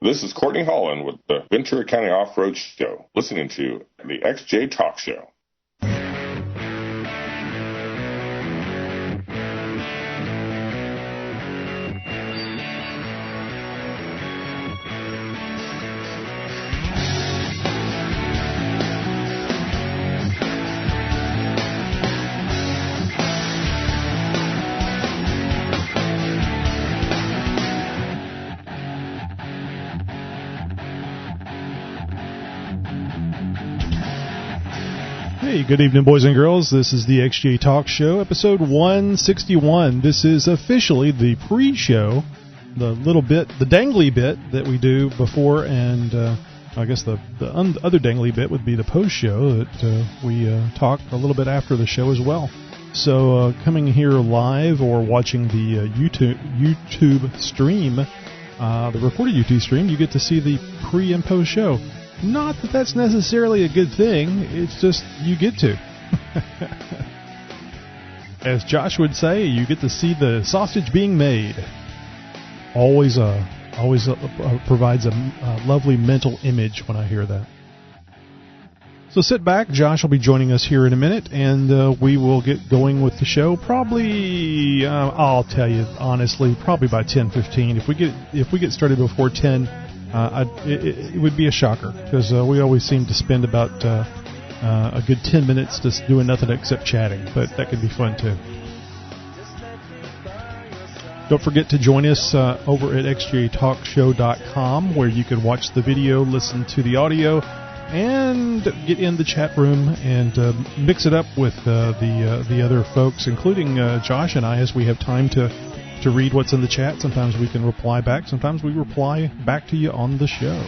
This is Courtney Holland with the Ventura County Off-Road Show, listening to the XJ Talk Show. Hey, good evening, boys and girls. This is the XJ Talk Show, episode 161. This is officially the pre-show, the little bit, the dangly bit that we do before, and I guess the other dangly bit would be the post-show that we talk a little bit after the show as well. So coming here live or watching the YouTube stream, the recorded YouTube stream, you get to see the pre- and post-show. Not that that's necessarily a good thing, it's just you get to. As Josh would say, you get to see the sausage being made. Always provides a lovely mental image when I hear that. So sit back, Josh will be joining us here in a minute, and we will get going with the show. Probably, I'll tell you honestly, probably by 10:15. If we get started before 10. It would be a shocker, because we always seem to spend about a good 10 minutes just doing nothing except chatting, but that could be fun too. Don't forget to join us over at xjtalkshow.com, where you can watch the video, listen to the audio, and get in the chat room and mix it up with the other folks, including Josh and I, as we have time to read what's in the chat. Sometimes we can reply back. Sometimes we reply back to you on the show.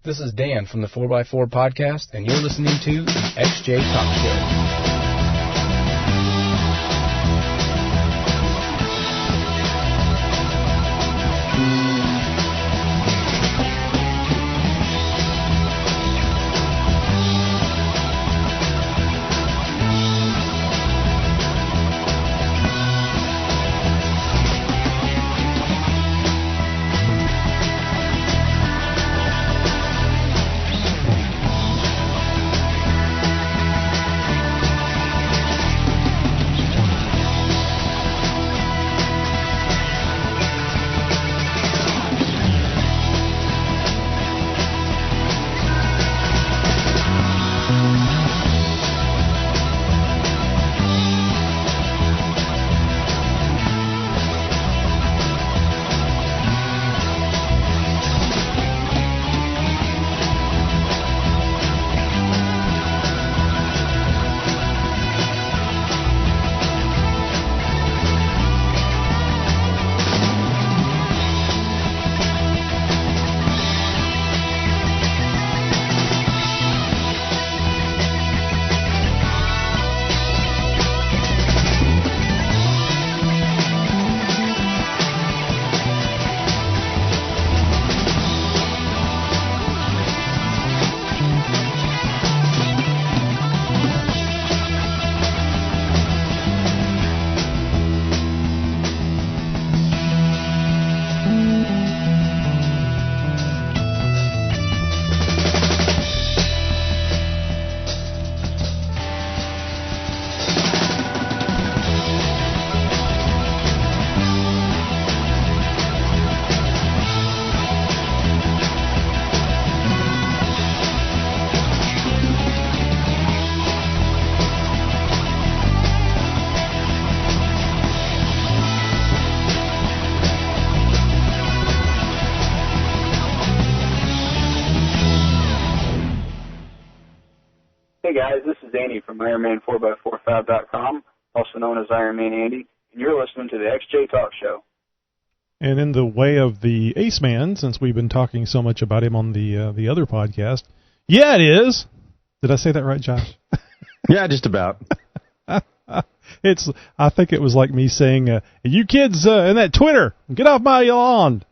This is Dan from the 4x4 Podcast, and you're listening to the XJ Talk Show. guys, this is Andy from IronMan4x45.com, also known as Iron Man Andy, and you're listening to the XJ Talk Show. And in the way of the Ace Man, since we've been talking so much about him on the other podcast, yeah, it is. Did I say that right, Josh? Yeah, just about. I think it was like me saying, you kids in that Twitter, get off my lawn.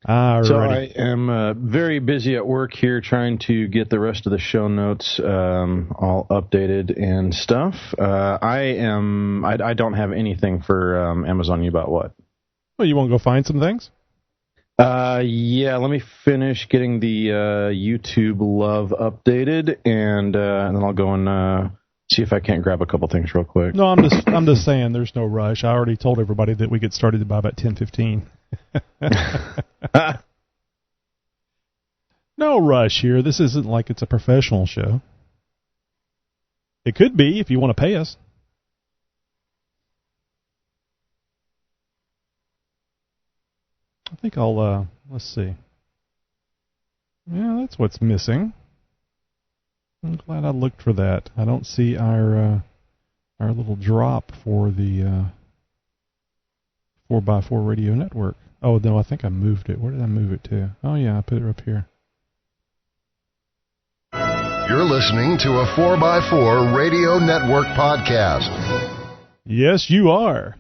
So I am very busy at work here trying to get the rest of the show notes all updated and stuff. I don't have anything for Amazon. You about what? Well, you want to go find some things? Yeah, let me finish getting the YouTube love updated, and then I'll go and see if I can't grab a couple things real quick. No, I'm just saying there's no rush. I already told everybody that we get started by about 10:15. No rush here. This isn't like it's a professional show. It could be if you want to pay us. I think I'll, let's see. Yeah, that's what's missing. I'm glad I looked for that. I don't see our little drop for the 4x4 radio network. Oh, no, I think I moved it. Where did I move it to? Oh, yeah, I put it up here. You're listening to a 4x4 radio network podcast. Yes, you are.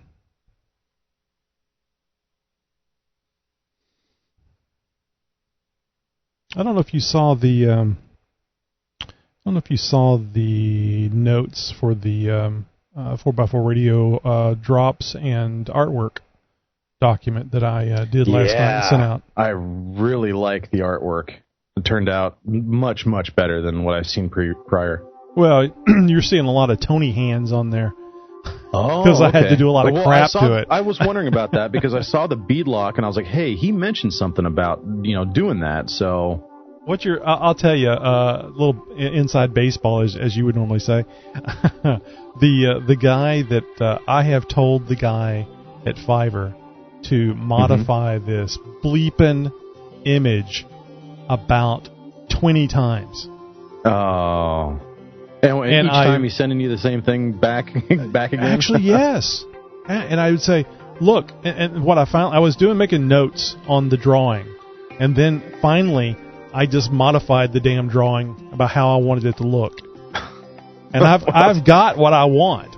I don't know if you saw the notes for the 4x4 radio drops and artwork document that I did last night and sent out. I really like the artwork. It turned out much, much better than what I've seen prior. Well, you're seeing a lot of Tony hands on there. Oh, because I had to do a lot of crap to it. I was wondering about that because I saw the beadlock and I was like, hey, he mentioned something about doing that. So what's your? I'll tell you a little inside baseball, as you would normally say. The guy that I have told the guy at Fiverr to modify this bleeping image about 20 times. Oh. And each time he's sending you the same thing back again? Actually, yes. And I would say, look, and what I found, I was making notes on the drawing. And then finally, I just modified the damn drawing about how I wanted it to look. And I've got what I want.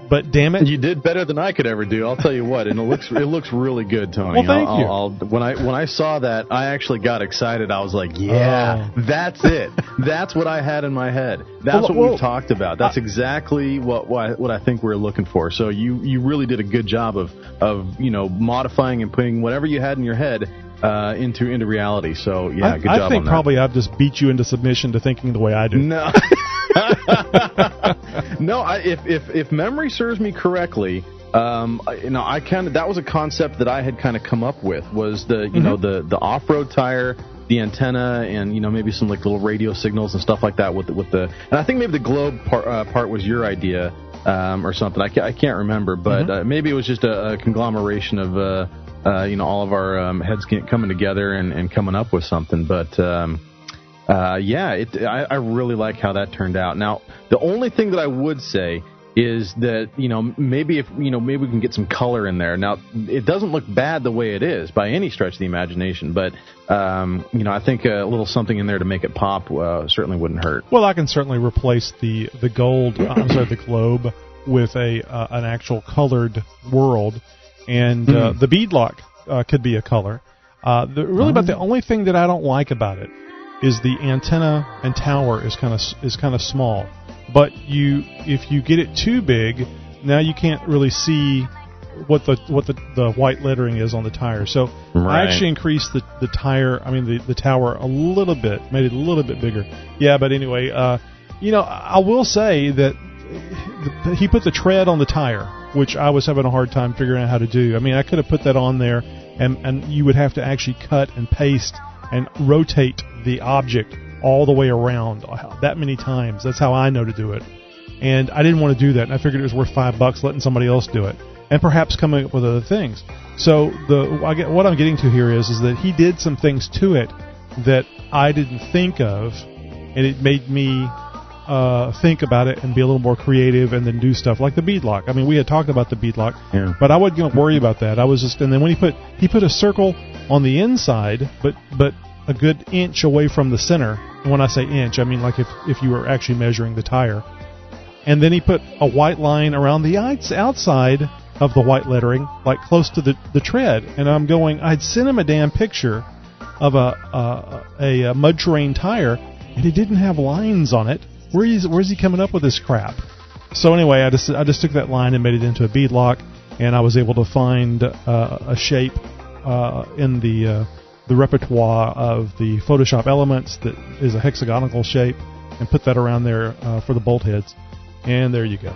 But damn it, you did better than I could ever do. I'll tell you what, and it looks really good, Tony. Well, thank you. When I saw that, I actually got excited. I was like, yeah, that's it. That's what I had in my head. That's what we've talked about. That's exactly what I think we're looking for. So you really did a good job of modifying and putting whatever you had in your head into reality. So yeah, good job on that. I think probably I've just beat you into submission to thinking the way I do. No. No, if memory serves me correctly, I kind of, that was a concept that I had kind of come up with, was the the off-road tire, the antenna, and maybe some like little radio signals and stuff like that with the and I think maybe the globe part was your idea or something. I can't remember, but maybe it was just a conglomeration of all of our heads coming together and coming up with something, but. I really like how that turned out. Now, the only thing that I would say is that maybe we can get some color in there. Now, it doesn't look bad the way it is by any stretch of the imagination, but I think a little something in there to make it pop certainly wouldn't hurt. Well, I can certainly replace the globe with an actual colored world, and the beadlock could be a color. About the only thing that I don't like about it is the antenna and tower is kind of small, but if you get it too big, now you can't really see what the white lettering is on the tire. So I actually increased the tower a little bit, made it a little bit bigger. Yeah, but anyway, I will say that he put the tread on the tire, which I was having a hard time figuring out how to do. I mean, I could have put that on there, and you would have to actually cut and paste and rotate the object all the way around that many times. That's how I know to do it. And I didn't want to do that, and I figured it was worth $5 letting somebody else do it, and perhaps coming up with other things. So what I'm getting to here is that he did some things to it that I didn't think of, and it made me think about it and be a little more creative and then do stuff like the beadlock. I mean, we had talked about the beadlock, but I wasn't worry about that. I was just, and then when he put a circle on the inside, but a good inch away from the center. And when I say inch, I mean like if you were actually measuring the tire. And then he put a white line around the outside of the white lettering, like close to the tread. And I'm going, I'd sent him a damn picture of a mud terrain tire, and it didn't have lines on it. Where's he coming up with this crap? So anyway, I just took that line and made it into a beadlock, and I was able to find a shape in the repertoire of the Photoshop elements that is a hexagonal shape, and put that around there for the bolt heads. And there you go.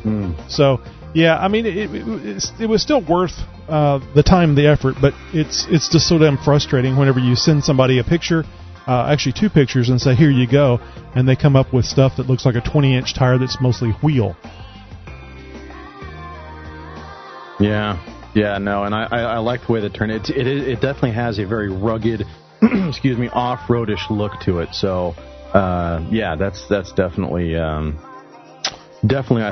So yeah, I mean it was still worth the time, the effort, but it's just so damn frustrating whenever you send somebody a picture. Actually 2 pictures, and say, here you go, and they come up with stuff that looks like a 20-inch tire that's mostly wheel. Yeah, no, and I like the way they turn it. It definitely has a very rugged, off-roadish look to it. So, yeah, that's definitely I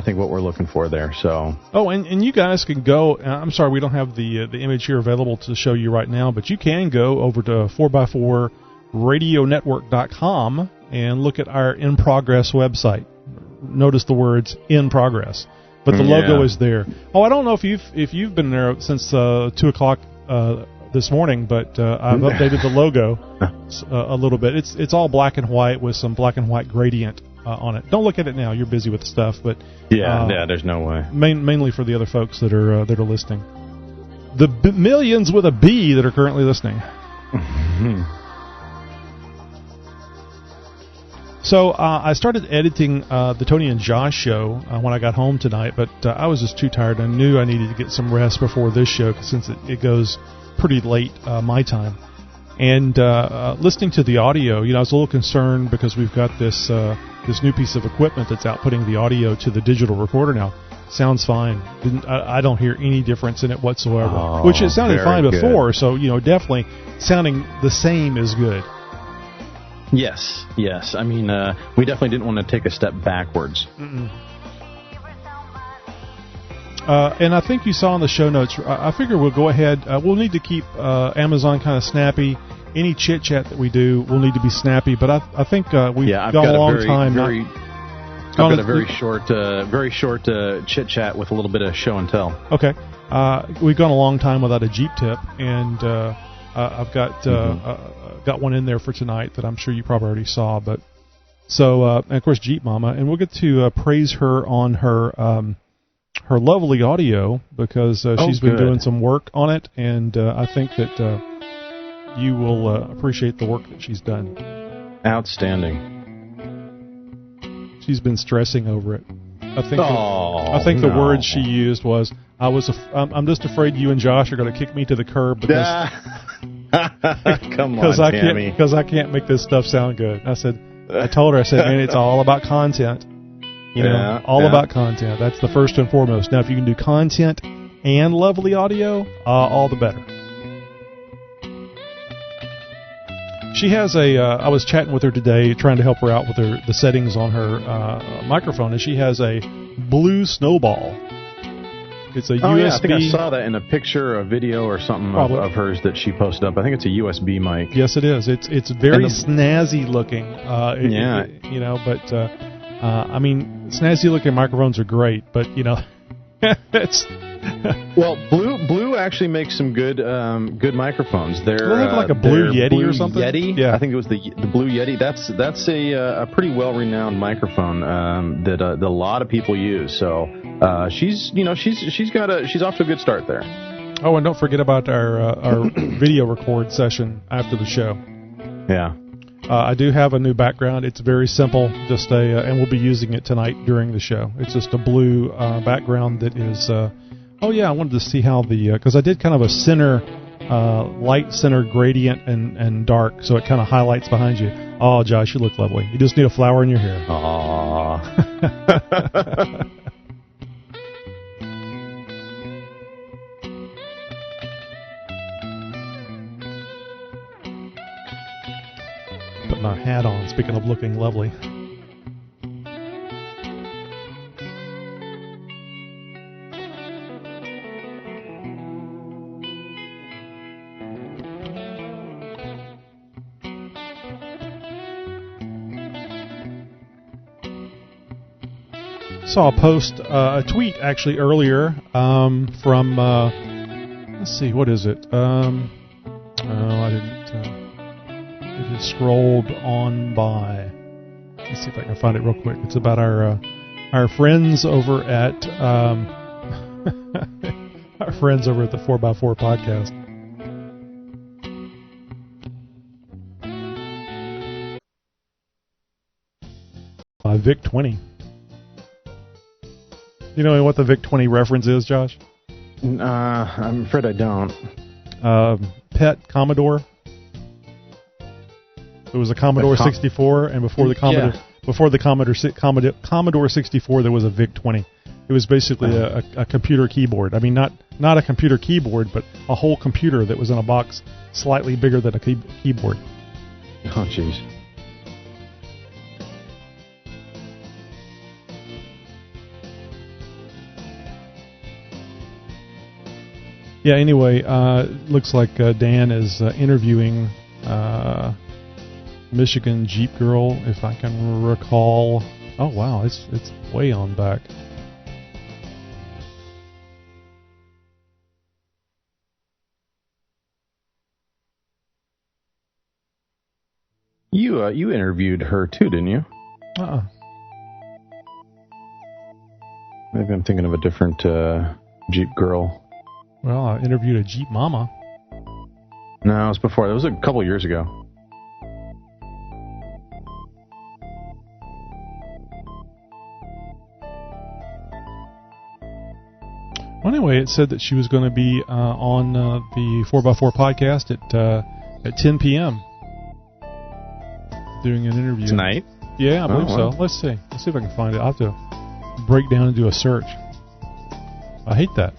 think what we're looking for there. So. Oh, and you guys can go. I'm sorry, we don't have the image here available to show you right now, but you can go over to 4x4 radionetwork.com and look at our in progress website. Notice the words in progress, but the logo is there. Oh, I don't know if you've been there since 2:00 this morning, but I've updated the logo a little bit. It's all black and white with some black and white gradient on it. Don't look at it now; you're busy with stuff. But there's no way. Mainly for the other folks that are listening, the millions with a B that are currently listening. So I started editing the Tony and Josh show when I got home tonight, but I was just too tired. I knew I needed to get some rest before this show, since it goes pretty late my time. And listening to the audio, I was a little concerned because we've got this new piece of equipment that's outputting the audio to the digital recorder now. Sounds fine. I don't hear any difference in it whatsoever, which it sounded fine before. So definitely sounding the same is good. Yes. I mean, we definitely didn't want to take a step backwards. And I think you saw in the show notes, I figure we'll go ahead. We'll need to keep Amazon kind of snappy. Any chit-chat that we do will need to be snappy. But I think we've gone a long time. I've got a very short chit-chat with a little bit of show and tell. Okay. We've gone a long time without a Jeep tip, and I've got one in there for tonight that I'm sure you probably already saw. But so, and of course, Jeep Mama, and we'll get to praise her on her lovely audio, because she's been doing some work on it, and I think that you will appreciate the work that she's done. Outstanding. She's been stressing over it. I think the word she used was, I'm just afraid you and Josh are going to kick me to the curb because come on, Tammy. Because I can't make this stuff sound good. I told her, man, it's all about content. About content. That's the first and foremost. Now, if you can do content and lovely audio, all the better. She has I was chatting with her today, trying to help her out with the settings on her microphone, and she has a blue snowball. It's a USB. Yeah, I think I saw that in a picture, a video, or something of hers that she posted up. I think it's a USB mic. Yes, it is. It's very snazzy looking. I mean, snazzy looking microphones are great, but it's. Well, Blue actually makes some good microphones. They have like a Blue Yeti or something. Yeti? Yeah, I think it was the Blue Yeti. That's a pretty well-renowned microphone that a lot of people use. So she's off to a good start there. Oh, and don't forget about our video record session after the show. Yeah. I do have a new background. It's very simple, and we'll be using it tonight during the show. It's just a blue background that is. I wanted to see how because I did kind of a center, light center gradient and dark, so it kind of highlights behind you. Oh, Josh, you look lovely. You just need a flower in your hair. Aww. hat on. Speaking of looking lovely. Saw a post, a tweet actually earlier from, let's see, what is it? I didn't, it just scrolled on by. Let's see if I can find it real quick. It's about our friends over at, our friends over at the 4x4 podcast. VIC-20. You know what the VIC-20 reference is, Josh? I'm afraid I don't. Pet Commodore. There was a Commodore 64, and before the Commodore 64, there was a VIC-20. It was basically a computer keyboard. I mean, not a computer keyboard, but a whole computer that was in a box slightly bigger than a keyboard. Oh, jeez. Yeah, anyway, looks like Dan is interviewing Michigan Jeep Girl, if I can recall. Oh, wow, it's way on back. You interviewed her too, didn't you? Maybe I'm thinking of a different Jeep Girl. Well, I interviewed a Jeep Mama. No, it was before. That was a couple years ago. Well, anyway, it said that she was going to be on the 4x4 podcast at 10 p.m. doing an interview. Tonight? Yeah, I believe so. Let's see. Let's see if I can find it. I'll have to break down and do a search. I hate that.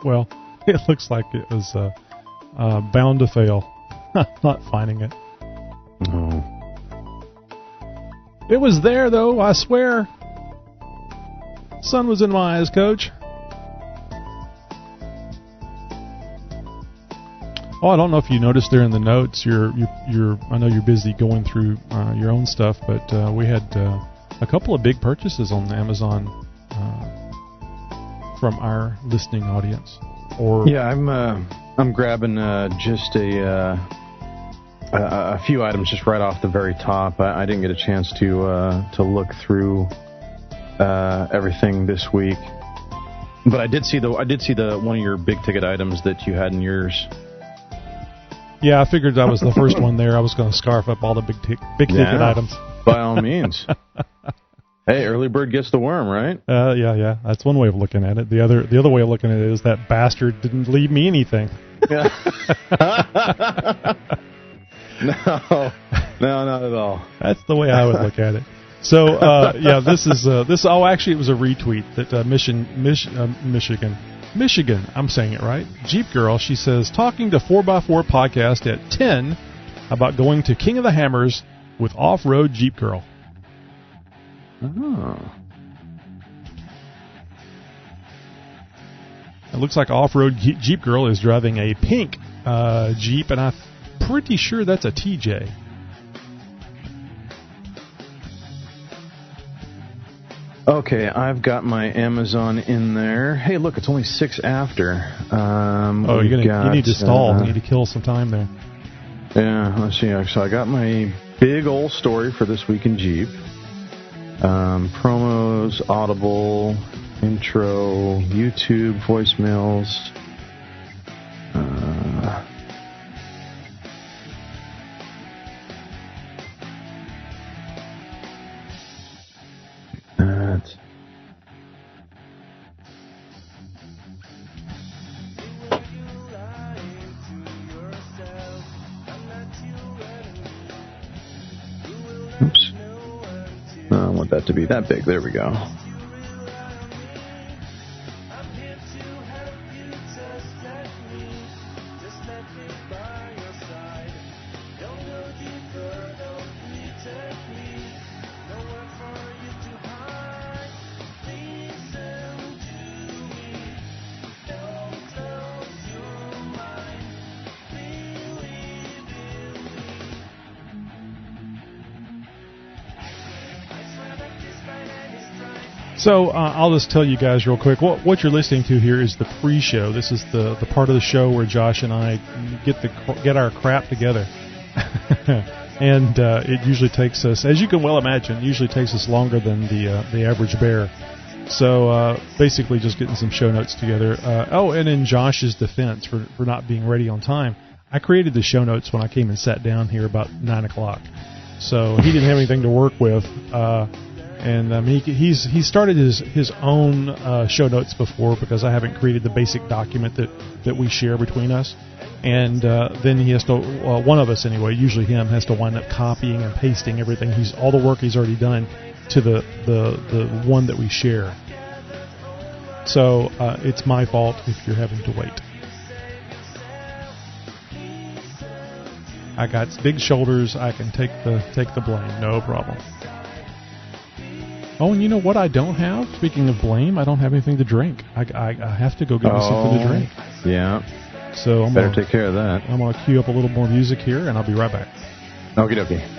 Well, it looks like it was bound to fail. Not finding it. Oh. It was there, though, I swear. Sun was in my eyes, Coach. Oh, I don't know if you noticed there in the notes. You're. I know you're busy going through your own stuff, but we had a couple of big purchases on Amazon from our listening audience. Or yeah, I'm grabbing just a few items just right off the very top. I didn't get a chance to look through everything this week, but I did see the one of your big ticket items that you had in yours. Yeah, I figured that was the first one there. I was going to scarf up all the big ticket items. By all means. Hey, early bird gets the worm, right? Yeah. That's one way of looking at it. The other way of looking at it is that bastard didn't leave me anything. No, not at all. That's the way I would look at it. So, yeah, this is this. Oh, actually, it was a retweet that Michigan. I'm saying it right. Jeep Girl. She says, talking to 4x4 podcast at 10 about going to King of the Hammers with off-road Jeep Girl. Oh. It looks like off-road Jeep Girl is driving a pink Jeep, and I'm pretty sure that's a TJ. Okay, I've got my Amazon in there. Hey, look, it's only 6 after. You need to stall. You need to kill some time there. Yeah, let's see. So I got my big old story for This Week in Jeep. Promos, Audible, intro, YouTube, voicemails. Oops. I don't want that to be that big. There we go. So I'll just tell you guys real quick, what you're listening to here is the pre-show. This is the part of the show where Josh and I get our crap together. And it usually takes us, as you can well imagine, longer than the average bear. So basically just getting some show notes together. And in Josh's defense for not being ready on time, I created the show notes when I came and sat down here about 9 o'clock. So he didn't have anything to work with. And he started his own show notes before, because I haven't created the basic document that we share between us. And then he has to, one of us anyway, usually him, has to wind up copying and pasting everything. All the work he's already done to the one that we share. So it's my fault if you're having to wait. I got big shoulders. I can take the blame, no problem. Oh, and you know what I don't have? Speaking of blame, I don't have anything to drink. I have to go get me something to drink. Yeah. So I'm better take care of that. I'm going to cue up a little more music here, and I'll be right back. Okie dokie.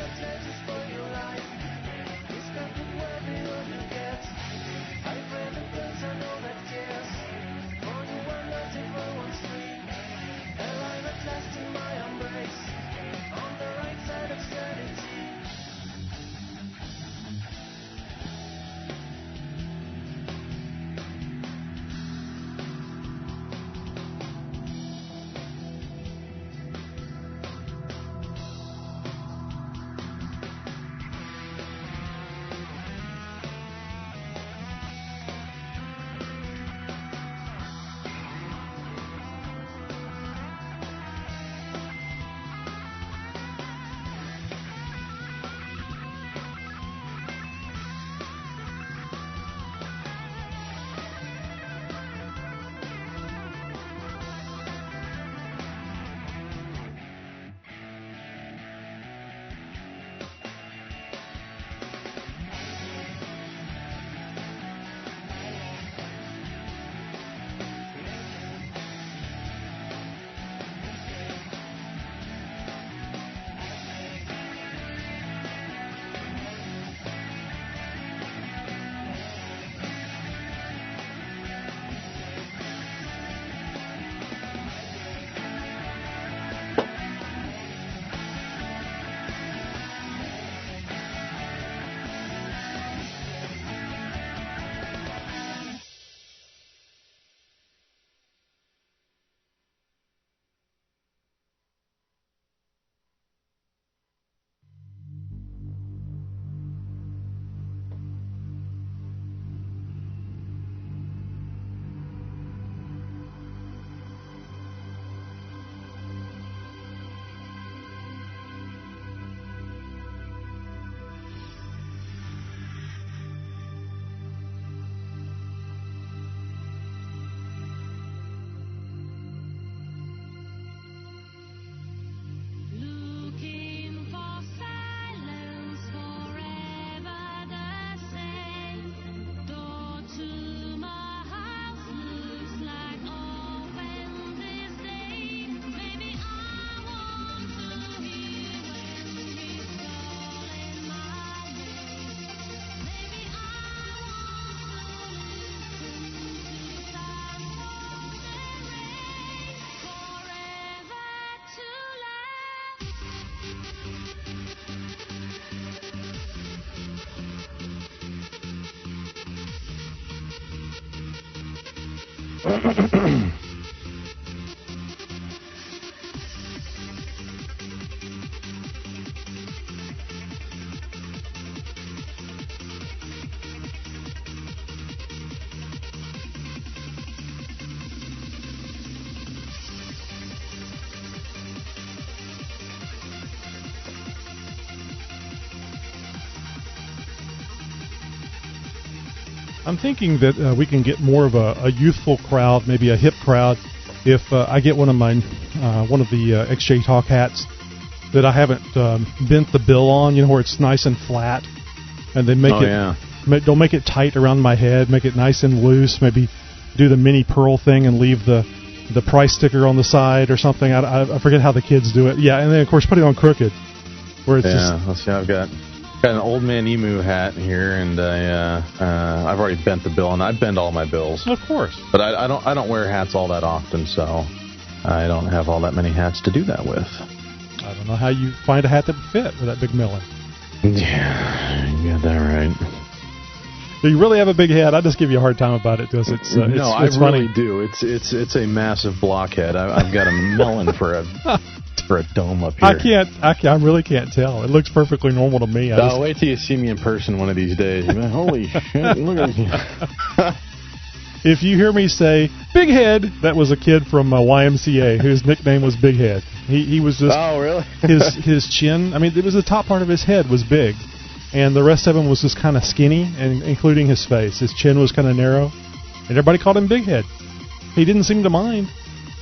I'm thinking that we can get more of a youthful crowd, maybe a hip crowd, if I get one of the XJ Talk hats that I haven't bent the bill on, where it's nice and flat, and they don't make it tight around my head, make it nice and loose. Maybe do the mini pearl thing and leave the price sticker on the side or something. I forget how the kids do it. Yeah, and then of course put it on crooked, where it's let's see. I've got an old man emu hat here, and I've already bent the bill, and I bend all my bills. Of course. But I don't wear hats all that often, so I don't have all that many hats to do that with. I don't know how you find a hat that would fit with that big melon. Yeah, you got that right. Do you really have a big head? I just give you a hard time about it because it's no, it's I funny. really do. It's a massive blockhead. I've got a melon for a dome up here. I really can't tell. It looks perfectly normal to me. Wait till you see me in person one of these days. You're like, holy shit, look at you. If you hear me say Big Head, that was a kid from YMCA whose nickname was Big Head. He was just... Oh, really? his chin, it was the top part of his head was big, and the rest of him was just kind of skinny, and including his face. His chin was kind of narrow, and everybody called him Big Head. He didn't seem to mind.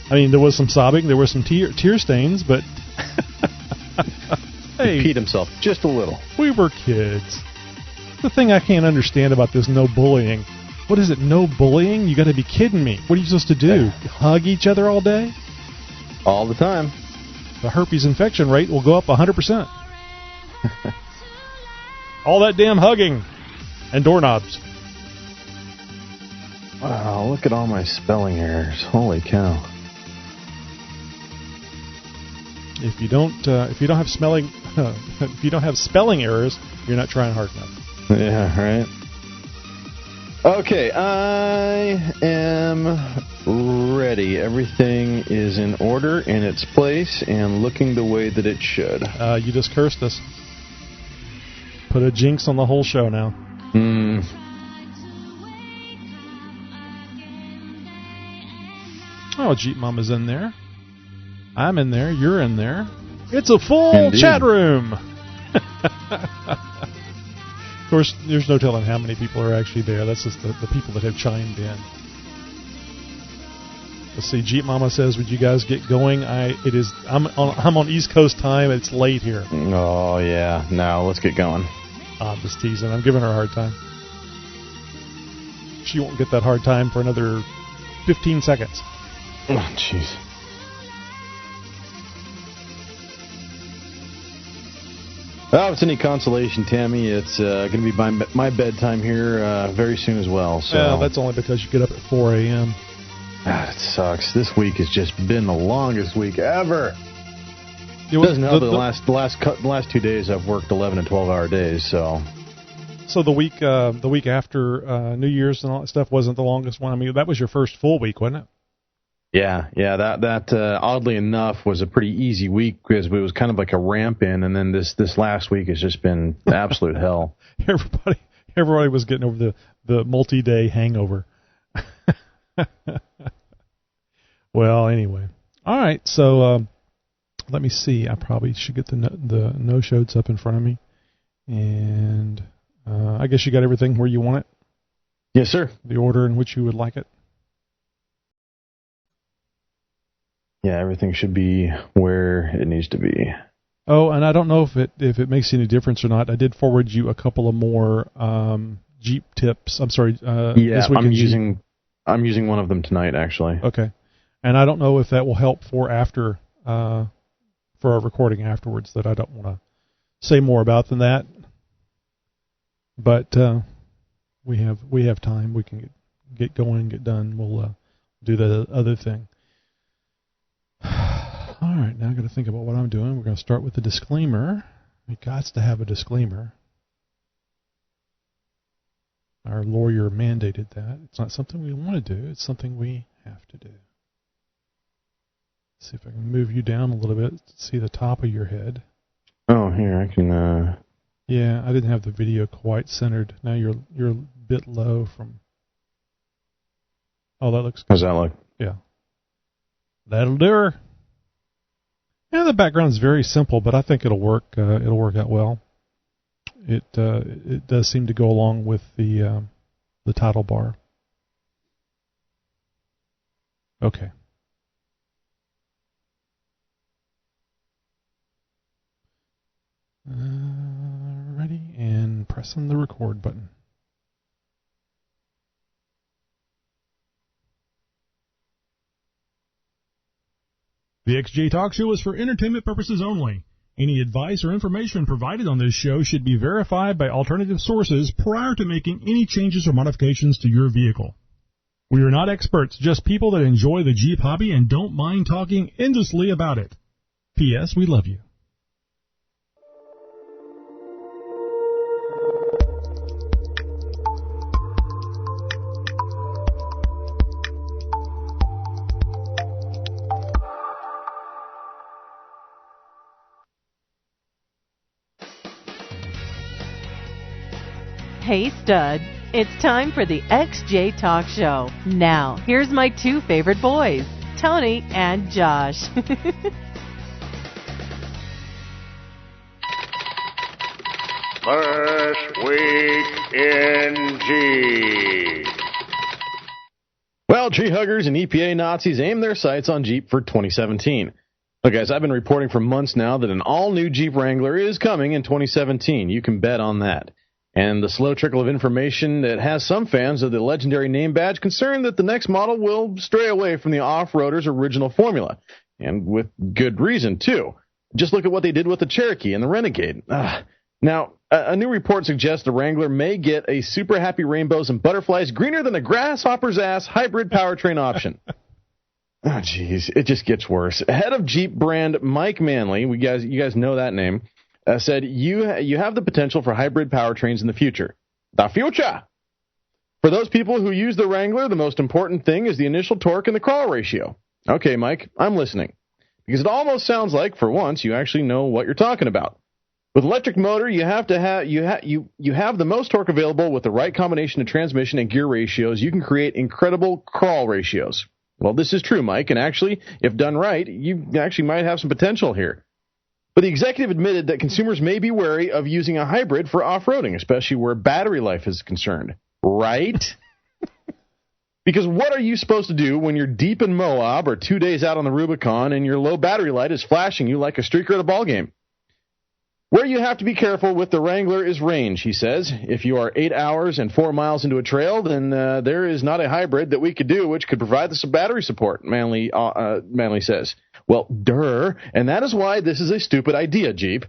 There was some sobbing, there were some tear stains, but... Hey, he peed himself just a little. We were kids. The thing I can't understand about this no bullying... What is it, no bullying? You got to be kidding me. What are you supposed to do? Hug each other all day? All the time. The herpes infection rate will go up 100%. All that damn hugging and doorknobs. Wow, look at all my spelling errors. Holy cow. If you don't have spelling errors, you're not trying hard enough. Yeah, right. Okay, I am ready. Everything is in order, in its place, and looking the way that it should. You just cursed us. Put a jinx on the whole show now. Oh, Jeep Mama's in there. I'm in there. You're in there. It's a full chat room. Of course, there's no telling how many people are actually there. That's just the people that have chimed in. Let's see. Jeep Mama says, "Would you guys get going?" I'm on East Coast time. It's late here. Oh yeah. Now let's get going. I'm just teasing. I'm giving her a hard time. She won't get that hard time for another 15 seconds. Oh, jeez. Well, if it's any consolation, Tammy, it's going to be my bedtime here very soon as well. So yeah, that's only because you get up at 4 a.m. It sucks. This week has just been the longest week ever. It doesn't help that the last 2 days I've worked 11 and 12-hour days. So the week after New Year's and all that stuff wasn't the longest one. That was your first full week, wasn't it? Yeah. That oddly enough was a pretty easy week because it was kind of like a ramp in, and then this last week has just been absolute hell. Everybody was getting over the multi-day hangover. Well, anyway, all right. So let me see. I probably should get the no-shows up in front of me, and I guess you got everything where you want it. Yes, sir. The order in which you would like it. Yeah, everything should be where it needs to be. Oh, and I don't know if it makes any difference or not. I did forward you a couple of more Jeep tips. I'm sorry. Yeah, I'm using one of them tonight, actually. Okay, and I don't know if that will help for after for our recording afterwards. That I don't want to say more about than that. But we have time. We can get going, get done. We'll do the other thing. All right, now I've got to think about what I'm doing. We're going to start with the disclaimer. We got to have a disclaimer. Our lawyer mandated that. It's not something we want to do. It's something we have to do. See if I can move you down a little bit to see the top of your head. Oh, here, I can... Yeah, I didn't have the video quite centered. Now you're a bit low from... Oh, that looks good. How's that look? Yeah. That'll do her. Yeah, the background's very simple, but I think it'll work. It'll work out well. It does seem to go along with the title bar. Okay. Ready, and pressing the record button. The XJ Talk Show is for entertainment purposes only. Any advice or information provided on this show should be verified by alternative sources prior to making any changes or modifications to your vehicle. We are not experts, just people that enjoy the Jeep hobby and don't mind talking endlessly about it. P.S. We love you. Hey, stud. It's time for the XJ Talk Show. Now, here's my two favorite boys, Tony and Josh. First Week in Jeep. Well, tree huggers and EPA Nazis aim their sights on Jeep for 2017. Look, guys, I've been reporting for months now that an all-new Jeep Wrangler is coming in 2017. You can bet on that. And the slow trickle of information that has some fans of the legendary name badge concerned that the next model will stray away from the off-roader's original formula. And with good reason, too. Just look at what they did with the Cherokee and the Renegade. Now, a new report suggests the Wrangler may get a super happy rainbows and butterflies greener than a grasshopper's ass hybrid powertrain option. Oh, jeez, it just gets worse. Head of Jeep brand Mike Manley, you guys know that name, said you have the potential for hybrid powertrains in the future. The future! For those people who use the Wrangler, the most important thing is the initial torque and the crawl ratio. Okay, Mike, I'm listening. Because it almost sounds like, for once, you actually know what you're talking about. With electric motor, you have the most torque available with the right combination of transmission and gear ratios. You can create incredible crawl ratios. Well, this is true, Mike, and actually, if done right, you actually might have some potential here. But the executive admitted that consumers may be wary of using a hybrid for off-roading, especially where battery life is concerned. Right? Because what are you supposed to do when you're deep in Moab or 2 days out on the Rubicon and your low battery light is flashing you like a streaker at a ballgame? Where you have to be careful with the Wrangler is range, he says. If you are 8 hours and 4 miles into a trail, then there is not a hybrid that we could do which could provide the battery support, Manley says. Well, and that is why this is a stupid idea, Jeep.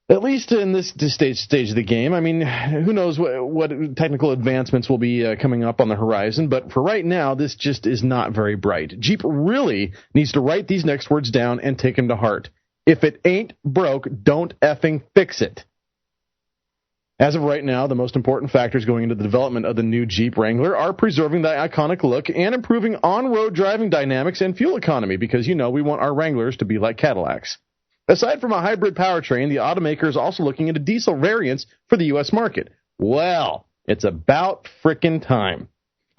At least in this stage of the game. I mean, who knows what technical advancements will be coming up on the horizon, but for right now, this just is not very bright. Jeep really needs to write these next words down and take them to heart. If it ain't broke, don't effing fix it. As of right now, the most important factors going into the development of the new Jeep Wrangler are preserving the iconic look and improving on-road driving dynamics and fuel economy because, we want our Wranglers to be like Cadillacs. Aside from a hybrid powertrain, the automaker is also looking into diesel variants for the U.S. market. Well, it's about frickin' time.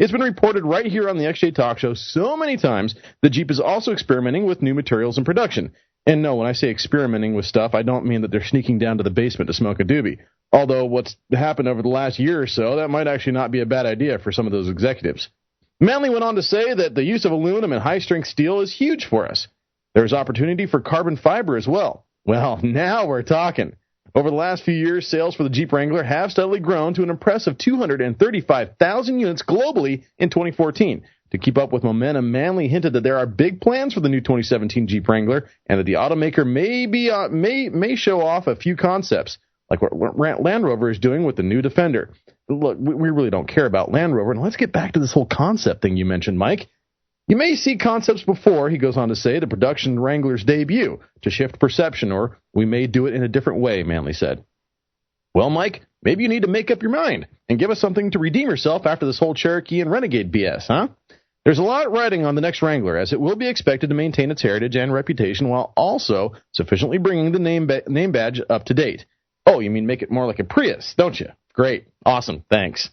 It's been reported right here on the XJ Talk Show so many times that Jeep is also experimenting with new materials in production. And no, when I say experimenting with stuff, I don't mean that they're sneaking down to the basement to smoke a doobie. Although what's happened over the last year or so, that might actually not be a bad idea for some of those executives. Manley went on to say that the use of aluminum and high-strength steel is huge for us. There's opportunity for carbon fiber as well. Well, now we're talking. Over the last few years, sales for the Jeep Wrangler have steadily grown to an impressive 235,000 units globally in 2014. To keep up with momentum, Manley hinted that there are big plans for the new 2017 Jeep Wrangler and that the automaker may show off a few concepts, like what Land Rover is doing with the new Defender. Look, we really don't care about Land Rover, and let's get back to this whole concept thing you mentioned, Mike. You may see concepts before, he goes on to say, the production Wrangler's debut to shift perception, or we may do it in a different way, Manley said. Well, Mike, maybe you need to make up your mind and give us something to redeem yourself after this whole Cherokee and Renegade BS, huh? There's a lot riding on the next Wrangler, as it will be expected to maintain its heritage and reputation while also sufficiently bringing the name badge up to date. Oh, you mean make it more like a Prius, don't you? Great. Awesome. Thanks.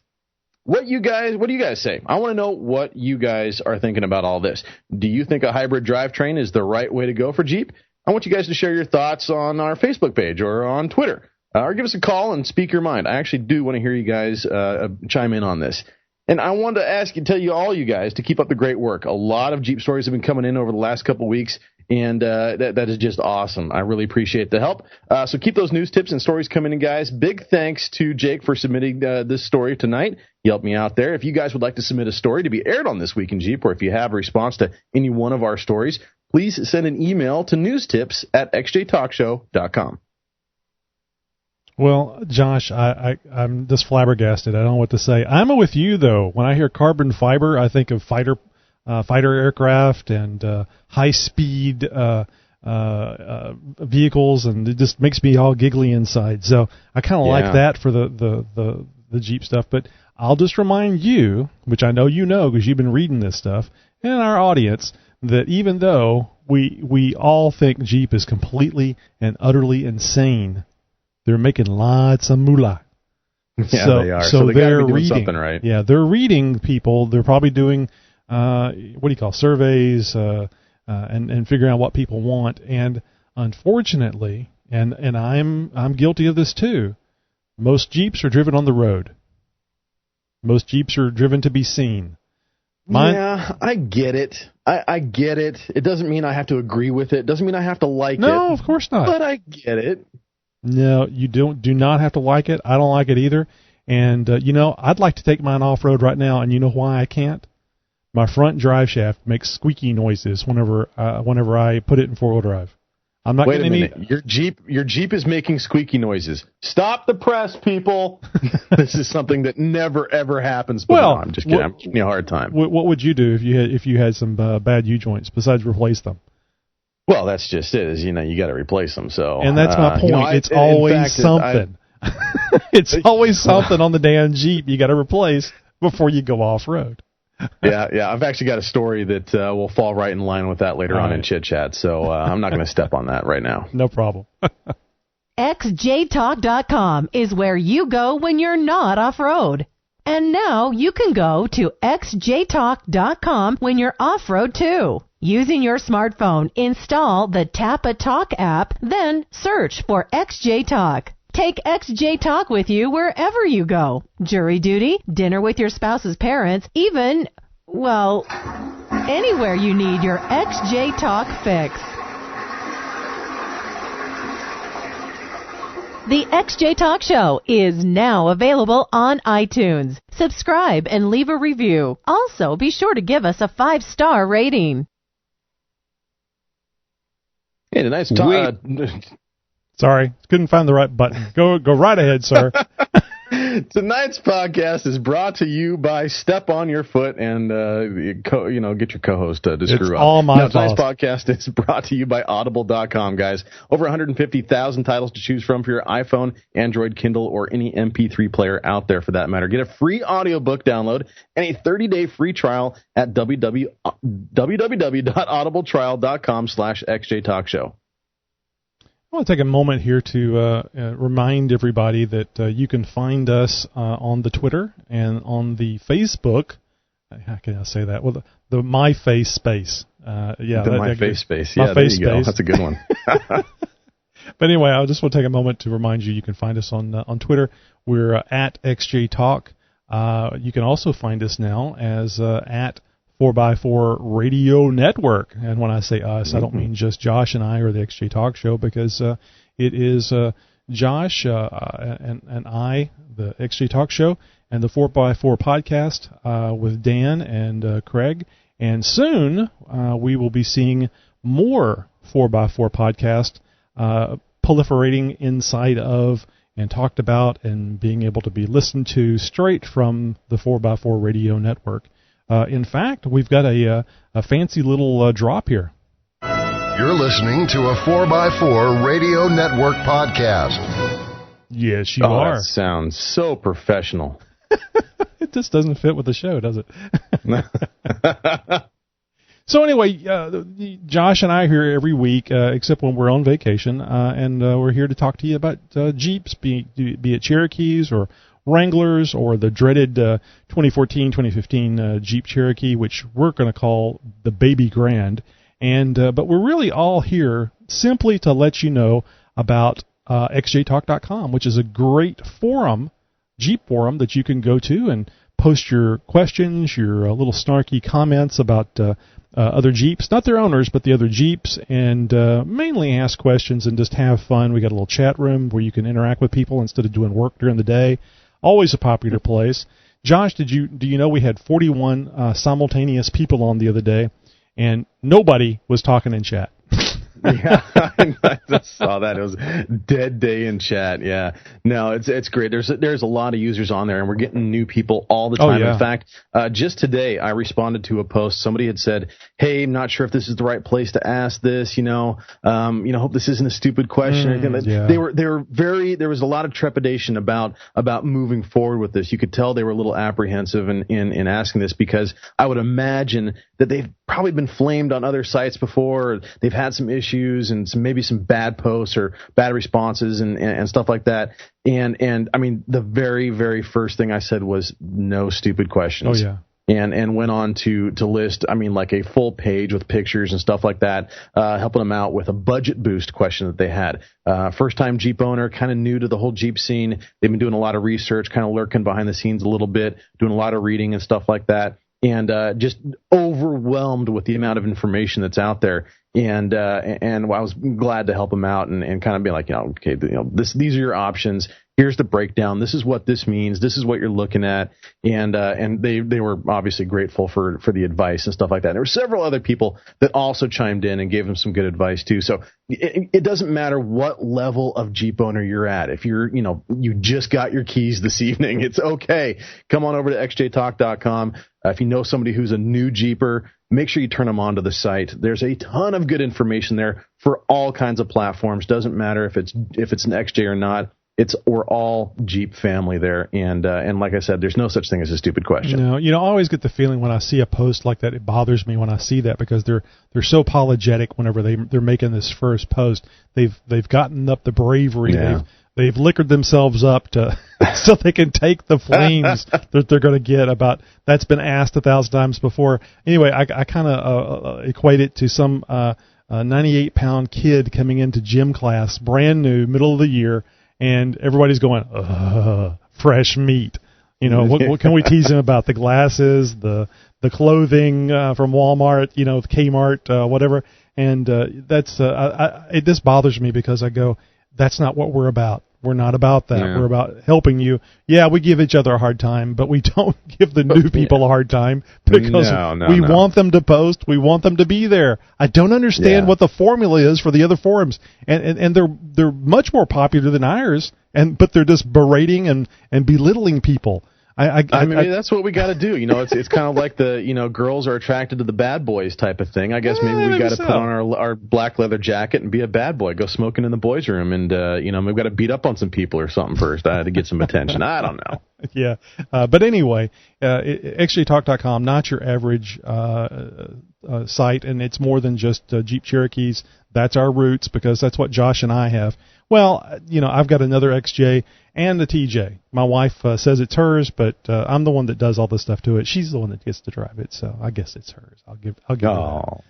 What do you guys say? I want to know what you guys are thinking about all this. Do you think a hybrid drivetrain is the right way to go for Jeep? I want you guys to share your thoughts on our Facebook page or on Twitter. Or give us a call and speak your mind. I actually do want to hear you guys chime in on this. And I wanted to tell you all you guys to keep up the great work. A lot of Jeep stories have been coming in over the last couple of weeks, and that is just awesome. I really appreciate the help. So keep those news tips and stories coming in, guys. Big thanks to Jake for submitting this story tonight. He helped me out there. If you guys would like to submit a story to be aired on This Week in Jeep, or if you have a response to any one of our stories, please send an email to newstips@xjtalkshow.com. Well, Josh, I'm just flabbergasted. I don't know what to say. I'm with you, though. When I hear carbon fiber, I think of fighter aircraft and high-speed vehicles, and it just makes me all giggly inside. So I kind of like that for the Jeep stuff. But I'll just remind you, which I know you know because you've been reading this stuff, and our audience, that even though we all think Jeep is completely and utterly insane, they're making lots of moolah. Yeah, they are. So they're reading something right. Yeah, they're reading people. They're probably doing surveys and figuring out what people want. And unfortunately, and I'm guilty of this too, most Jeeps are driven on the road. Most Jeeps are driven to be seen. Yeah, I get it. I get it. It doesn't mean I have to agree with it. It doesn't mean I have to like it. No, of course not. But I get it. No, you do not have to like it. I don't like it either. And, I'd like to take mine off-road right now, and you know why I can't? My front drive shaft makes squeaky noises whenever I put it in four-wheel drive. I'm not Wait a getting minute. Your Jeep is making squeaky noises. Stop the press, people. This is something that never, ever happens. Well, I'm just kidding. I'm giving you a hard time. What would you do if you had some bad U-joints besides replace them? Well, that's just it. You got to replace them. So, and that's my point. It's always something. It's always something on the damn Jeep you got to replace before you go off road. Yeah. I've actually got a story that will fall right in line with that later on in Chit Chat. So I'm not going to step on that right now. No problem. xjtalk.com is where you go when you're not off road. And now you can go to xjtalk.com when you're off road too. Using your smartphone, install the Tappa Talk app, then search for XJ Talk. Take XJ Talk with you wherever you go. Jury duty, dinner with your spouse's parents, even, anywhere you need your XJ Talk fix. The XJ Talk Show is now available on iTunes. Subscribe and leave a review. Also, be sure to give us a 5-star rating. Hey, tonight's talk. Sorry, couldn't find the right button. Go right ahead, sir. Tonight's podcast is brought to you by Step on Your Foot and get your co-host to screw up. It's all my fault. Tonight's podcast is brought to you by Audible.com, guys. Over 150,000 titles to choose from for your iPhone, Android, Kindle, or any MP3 player out there for that matter. Get a free audiobook download and a 30-day free trial at www.audibletrial.com/xjtalkshow. I want to take a moment here to remind everybody that you can find us on the Twitter and on the Facebook. How can I say that? Well, the My Face space. My Face space. Yeah, there you go. That's a good one. But anyway, I just want to take a moment to remind you can find us on Twitter. We're at XJ Talk. You can also find us now as at 4x4 Radio Network. And when I say us, I don't mean just Josh and I or the XJ Talk Show, because it is Josh and I, the XJ Talk Show, and the 4x4 podcast with Dan and Craig. And soon we will be seeing more 4x4 podcast proliferating inside of and talked about and being able to be listened to straight from the 4x4 Radio Network. In fact, we've got a fancy little drop here. You're listening to a 4x4 Radio Network podcast. Yes, you are. That sounds so professional. just doesn't fit with the show, does it? So anyway, Josh and I are here every week, except when we're on vacation, and we're here to talk to you about Jeeps, be it Cherokees or Wranglers or the dreaded 2014-2015 Jeep Cherokee, which we're going to call the Baby Grand. And but we're really all here simply to let you know about xjtalk.com, which is a great forum, Jeep forum, that you can go to and post your questions, your little snarky comments about other Jeeps, not their owners, but the other Jeeps, and mainly ask questions and just have fun. We got a little chat room where you can interact with people instead of doing work during the day. Always a popular place. Josh, do you know we had 41 simultaneous people on the other day, and nobody was talking in chat? Yeah, I just saw that. It was dead day in chat. Yeah, no, it's great. There's a lot of users on there, and we're getting new people all the time. Oh, yeah. In fact, just today I responded to a post. Somebody had said, "Hey, I'm not sure if this is the right place to ask this. Hope this isn't a stupid question." Yeah. They were very. There was a lot of trepidation about moving forward with this. You could tell they were a little apprehensive in asking this, because I would imagine that they've probably been flamed on other sites before. Or they've had some issues and maybe some bad posts or bad responses and stuff like that. And I mean, the very, very first thing I said was no stupid questions. Oh, yeah. And went on to list, I mean, like a full page with pictures and stuff like that, helping them out with a budget boost question that they had. First time Jeep owner, kind of new to the whole Jeep scene. They've been doing a lot of research, kind of lurking behind the scenes a little bit, doing a lot of reading and stuff like that. And just overwhelmed with the amount of information that's out there. And I was glad to help them out and kind of be like, okay, these are your options. Here's the breakdown. This is what this means. This is what you're looking at. And they were obviously grateful for the advice and stuff like that. And there were several other people that also chimed in and gave them some good advice too. So it doesn't matter what level of Jeep owner you're at. If you're, you just got your keys this evening, it's okay. Come on over to xjtalk.com. If you know somebody who's a new Jeeper, make sure you turn them onto the site. There's a ton of good information there for all kinds of platforms. Doesn't matter if it's an XJ or not. We're all Jeep family there, and like I said, there's no such thing as a stupid question. No, I always get the feeling when I see a post like that, it bothers me when I see that, because they're so apologetic whenever they're making this first post. They've gotten up the bravery. Yeah. They've liquored themselves up to so they can take the flames that they're going to get about. That's been asked 1,000 times before. Anyway, I kind of equate it to some 98-pound kid coming into gym class, brand new, middle of the year. And everybody's going, fresh meat. What can we tease him about? The glasses, the clothing from Walmart, Kmart, whatever. And it just bothers me, because I go, that's not what we're about. We're not about that. Yeah. We're about helping you. Yeah, we give each other a hard time, but we don't give the new people a hard time, because we want them to post. We want them to be there. I don't understand what the formula is for the other forums, and they're much more popular than ours, but they're just berating and belittling people. I mean, that's what we got to do. It's kind of like the, girls are attracted to the bad boys type of thing. I guess maybe we got to put on our black leather jacket and be a bad boy, go smoking in the boys' room, and we've got to beat up on some people or something first to get some attention. I don't know. Yeah, but anyway, xjtalk.com, not your average site, and it's more than just Jeep Cherokees. That's our roots, because that's what Josh and I have. Well, I've got another XJ and a TJ. My wife says it's hers, but I'm the one that does all the stuff to it. She's the one that gets to drive it, so I guess it's hers. I'll give her that.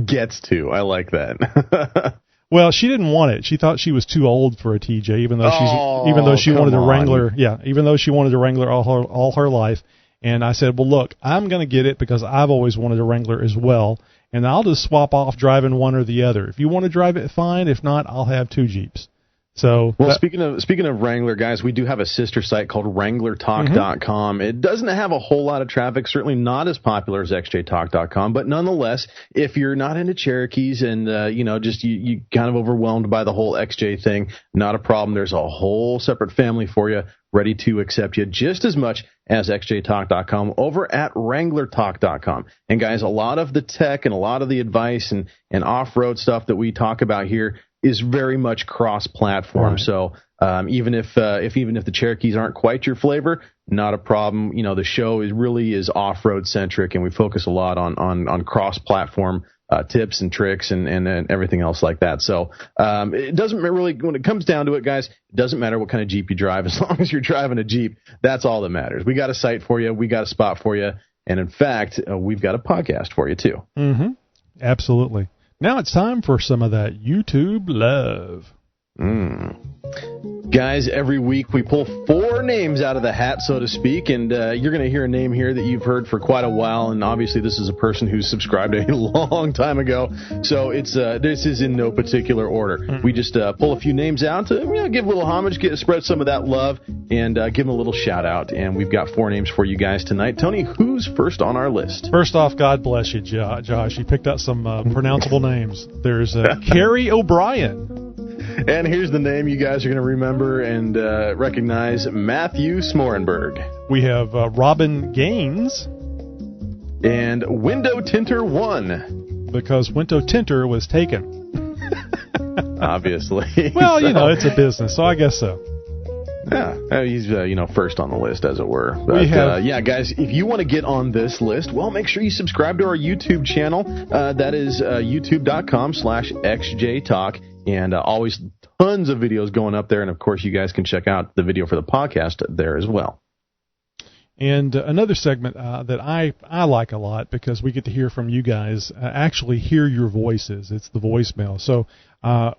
Gets to. I like that. Well, she didn't want it. She thought she was too old for a TJ, even though she wanted a Wrangler. Yeah, even though she wanted a Wrangler all her life. And I said, well, look, I'm going to get it because I've always wanted a Wrangler as well, and I'll just swap off driving one or the other. If you want to drive it, fine. If not, I'll have two Jeeps. So, well, speaking of Wrangler, guys, we do have a sister site called wranglertalk.com. It doesn't have a whole lot of traffic, certainly not as popular as xjtalk.com, but nonetheless, if you're not into Cherokees and you kind of overwhelmed by the whole XJ thing, not a problem. There's a whole separate family for you, ready to accept you just as much as xjtalk.com over at wranglertalk.com. And guys, a lot of the tech and a lot of the advice and off-road stuff that we talk about here is very much cross-platform. Right. So even if the Cherokees aren't quite your flavor, not a problem. You know, the show really is off-road centric, and we focus a lot on cross-platform tips and tricks and everything else like that. So it doesn't really, when it comes down to it, guys, it doesn't matter what kind of Jeep you drive. As long as you're driving a Jeep, that's all that matters. We got a site for you. We got a spot for you. And in fact, we've got a podcast for you too. Mm-hmm. Absolutely. Now it's time for some of that YouTube love. Guys, every week we pull 4 names out of the hat, so to speak, and you're going to hear a name here that you've heard for quite a while, and obviously this is a person who's subscribed a long time ago, so it's this is in no particular order. We just pull a few names out to give a little homage, spread some of that love, and give them a little shout-out, and we've got 4 names for you guys tonight. Tony, who's first on our list? First off, God bless you, Josh. You picked out some pronounceable names. There's Carrie O'Brien. And here's the name you guys are going to remember and recognize, Matthew Smorenberg. We have Robin Gaines. And Window Tinter 1. Because Window Tinter was taken. Obviously. Well, so, it's a business, so I guess so. Yeah, he's first on the list, as it were. But yeah, guys, if you want to get on this list, well, make sure you subscribe to our YouTube channel. That is youtube.com/xjtalk. And always tons of videos going up there. And, of course, you guys can check out the video for the podcast there as well. And another segment that I like a lot, because we get to hear from you guys, actually hear your voices. It's the voicemail. So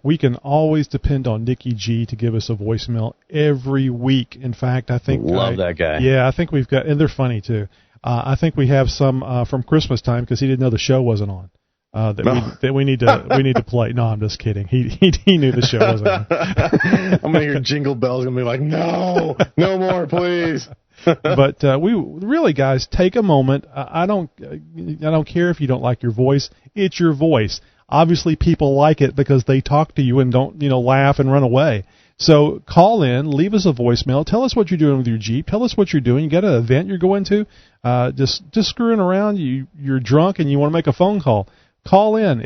we can always depend on Nikki G to give us a voicemail every week. In fact, I think... Love that guy. Yeah, I think we've got... And they're funny, too. I think we have some from Christmas time because he didn't know the show wasn't on. That we need to play. No, I'm just kidding. He knew the show wasn't on. I'm gonna hear jingle bells and be like, no more, please. But we really, guys, take a moment. I don't care if you don't like your voice. It's your voice. Obviously, people like it because they talk to you and don't laugh and run away. So call in, leave us a voicemail. Tell us what you're doing with your Jeep. Tell us what you're doing. You got an event you're going to. Just screwing around. You're drunk and you want to make a phone call. Call in.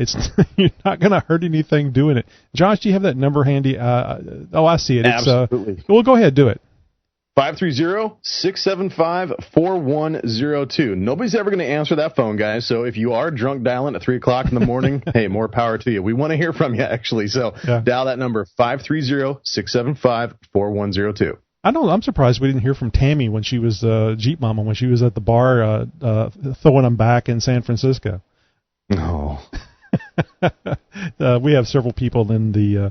You're not going to hurt anything doing it. Josh, do you have that number handy? I see it. Absolutely. Well, go ahead, do it. 530-675-4102. Nobody's ever going to answer that phone, guys. So if you are drunk dialing at 3 o'clock in the morning, hey, more power to you. We want to hear from you, actually. So dial that number, 530-675-4102. I'm surprised we didn't hear from Tammy when she was Jeep Mama, when she was at the bar throwing them back in San Francisco. No. We have several people in the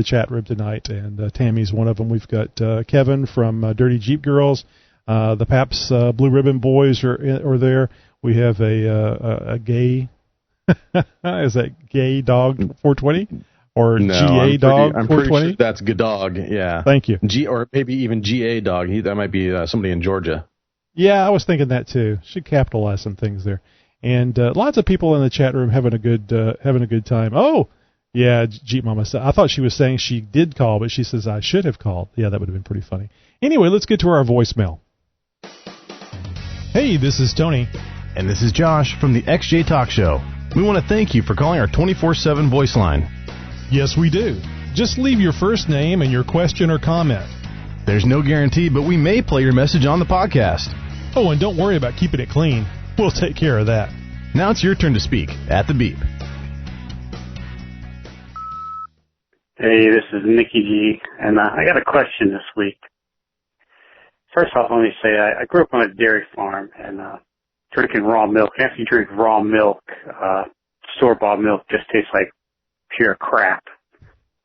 chat room tonight, and Tammy's one of them. We've got Kevin from Dirty Jeep Girls. The Paps Blue Ribbon Boys are there. We have a gay. Is that Gay Dog 420 or no, GA Dog 420? I'm pretty sure that's Gadog. Yeah. Thank you. Or maybe even GA Dog. That might be somebody in Georgia. Yeah, I was thinking that too. Should capitalize some things there. And lots of people in the chat room having a good time. Oh, yeah, Jeep Mama. I thought she was saying she did call, but she says I should have called. Yeah, that would have been pretty funny. Anyway, let's get to our voicemail. Hey, this is Tony. And this is Josh from the XJ Talk Show. We want to thank you for calling our 24/7 voice line. Yes, we do. Just leave your first name and your question or comment. There's no guarantee, but we may play your message on the podcast. Oh, and don't worry about keeping it clean. We'll take care of that. Now it's your turn to speak at the beep. Hey, this is Nikki G, and I got a question this week. First off, let me say I grew up on a dairy farm, and drinking raw milk. After you drink raw milk, store-bought milk just tastes like pure crap.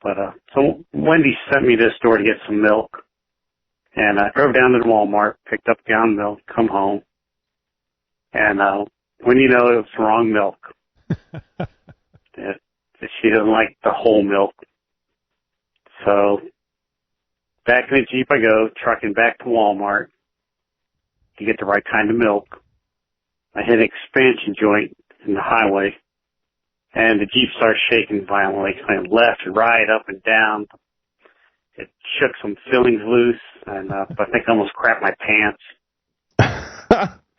But so Wendy sent me to the store to get some milk, and I drove down to the Walmart, picked up a gallon of milk, come home. And when you know it was wrong milk, she doesn't like the whole milk. So back in the Jeep I go, trucking back to Walmart to get the right kind of milk. I hit an expansion joint in the highway, and the Jeep starts shaking violently. I went left and right, up and down. It shook some fillings loose, and I think I almost crapped my pants.